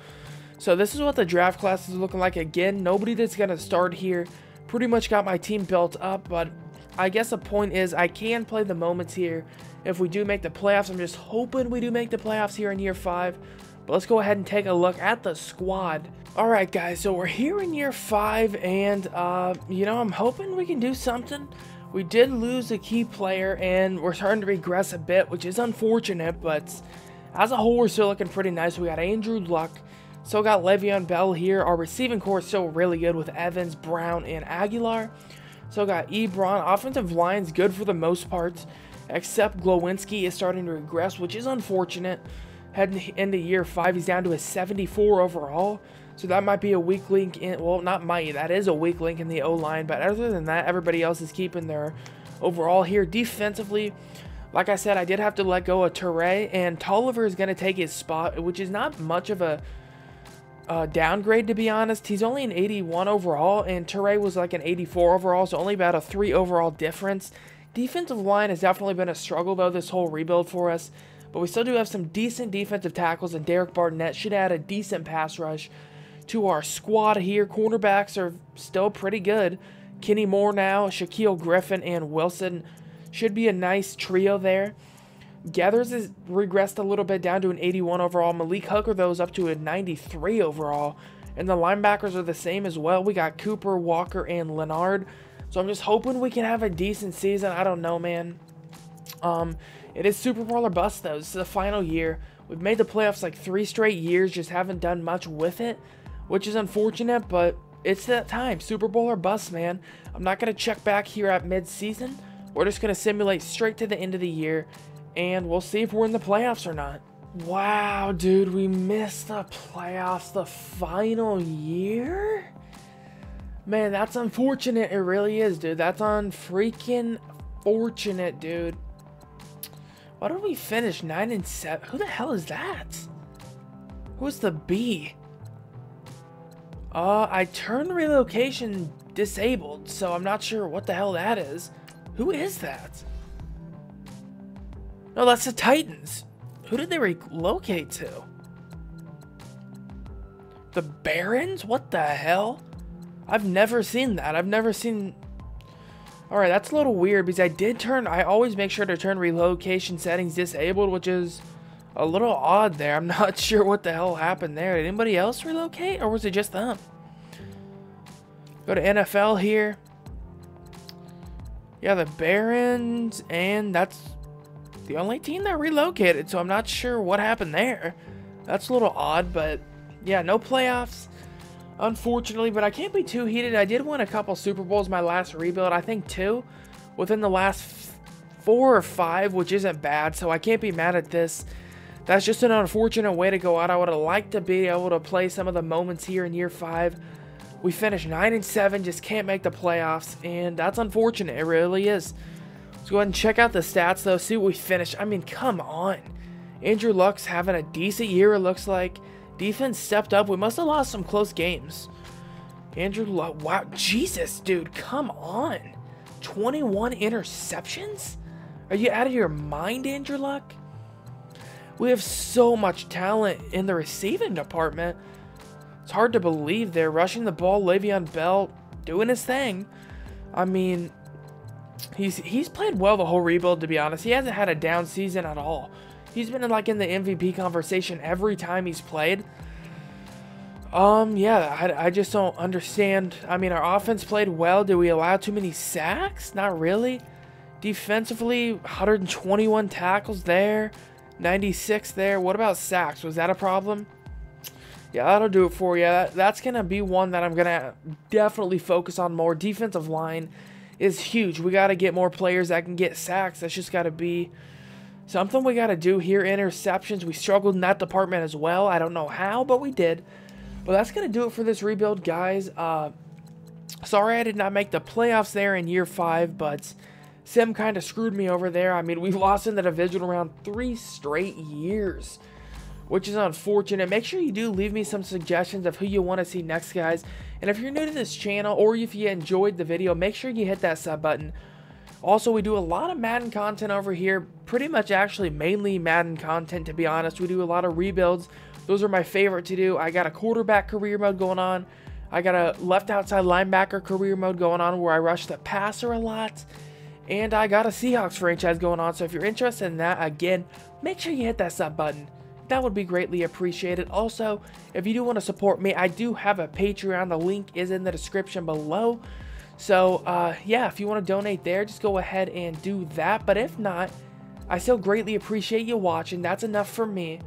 So this is what the draft class is looking like. Again, nobody that's going to start here. Pretty much got my team built up, but I guess the point is I can play the moments here if we do make the playoffs. I'm just hoping we do make the playoffs here in year 5. But let's go ahead and take a look at the squad. Alright guys, so we're here in year 5, and you know, I'm hoping we can do something. We did lose a key player, and we're starting to regress a bit, which is unfortunate, but As a whole, we're still looking pretty nice. We got Andrew Luck. Still got Le'Veon Bell here. Our receiving core is still really good with Evans, Brown, and Aguilar. Still got Ebron. Offensive line's good for the most part, except Glowinski is starting to regress, which is unfortunate. Heading into year 5, he's down to a 74 overall. So that might be a weak link in, well, not might, that is a weak link in the O-line. But other than that, everybody else is keeping their overall here. Defensively, like I said, I did have to let go of Teray, and Tolliver is going to take his spot, which is not much of a downgrade, to be honest. He's only an 81 overall, and Teray was like an 84 overall, so only about a 3 overall difference. Defensive line has definitely been a struggle, though, this whole rebuild for us. But we still do have some decent defensive tackles, and Derek Barnett should add a decent pass rush to our squad here. Cornerbacks are still pretty good. Kenny Moore now, Shaquille Griffin, and Wilson should be a nice trio there. Gathers has regressed a little bit down to an 81 overall. Malik Hooker, though, is up to a 93 overall. And the linebackers are the same as well. We got Cooper, Walker, and Leonard. So I'm just hoping we can have a decent season. I don't know, man. It is Super Bowl or bust, though. This is the final year. We've made the playoffs like 3 straight years, just haven't done much with it, which is unfortunate, but it's that time. Super Bowl or bust, man. I'm not going to check back here at mid-season. We're just going to simulate straight to the end of the year, and we'll see if we're in the playoffs or not. Wow, dude, we missed the playoffs the final year? Man, that's unfortunate. It really is, dude. That's unfreaking fortunate, dude. Why did we finish 9-7? Who the hell is that? Who's the B? I turned relocation disabled, so I'm not sure what the hell that is. Who is that? No, that's the Titans. Who did they relocate to? The Barons? What the hell? I've never seen that. I've never seen... Alright, that's a little weird because I always make sure to turn relocation settings disabled, which is a little odd there. I'm not sure what the hell happened there. Did anybody else relocate, or was it just them? Go to NFL here. Yeah, the Barons, and that's the only team that relocated, so I'm not sure what happened there. That's a little odd, but yeah, no playoffs, unfortunately, but I can't be too heated. I did win a couple Super Bowls my last rebuild, I think 2 within the last 4 or 5, which isn't bad, so I can't be mad at this. That's just an unfortunate way to go out. I would have liked to be able to play some of the moments here in year 5. We finished 9-7, just can't make the playoffs, and that's unfortunate. It really is. Let's go ahead and check out the stats, though, see what we finished. I mean, come on. Andrew Luck's having a decent year, it looks like. Defense stepped up. We must have lost some close games. Andrew Luck, wow, Jesus, dude, come on. 21 interceptions? Are you out of your mind, Andrew Luck? We have so much talent in the receiving department. It's hard to believe they're rushing the ball. Le'Veon Bell doing his thing. I mean, he's played well the whole rebuild, to be honest. He hasn't had a down season at all. He's been in the MVP conversation every time he's played. Yeah, I just don't understand. I mean, our offense played well. Did we allow too many sacks? Not really. Defensively, 121 tackles there. 96 there. What about sacks? Was that a problem? Yeah, that'll do it for you. That's going to be one that I'm going to definitely focus on more. Defensive line is huge. We got to get more players that can get sacks. That's just got to be something we got to do here. Interceptions, we struggled in that department as well. I don't know how, but we did. But that's going to do it for this rebuild, guys. Sorry I did not make the playoffs there in year 5, but Sim kind of screwed me over there. I mean, we've lost in the divisional round 3 straight years, which is unfortunate. Make sure you do leave me some suggestions of who you want to see next, guys. And if you're new to this channel, or if you enjoyed the video, make sure you hit that sub button. Also, we do a lot of Madden content over here. Pretty much actually mainly Madden content, to be honest. We do a lot of rebuilds. Those are my favorite to do. I got a quarterback career mode going on. I got a left outside linebacker career mode going on where I rush the passer a lot. And I got a Seahawks franchise going on. So if you're interested in that, again, make sure you hit that sub button. That would be greatly appreciated. Also, if you do want to support me, I do have a Patreon. The link is in the description below. So, yeah, if you want to donate there, just go ahead and do that. But if not, I still greatly appreciate you watching. That's enough for me.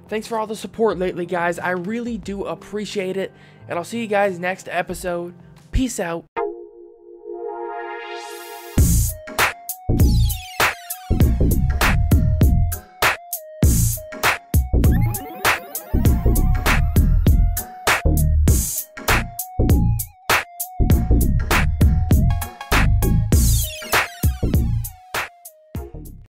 Thanks for all the support lately, guys. I really do appreciate it. And I'll see you guys next episode. Peace out.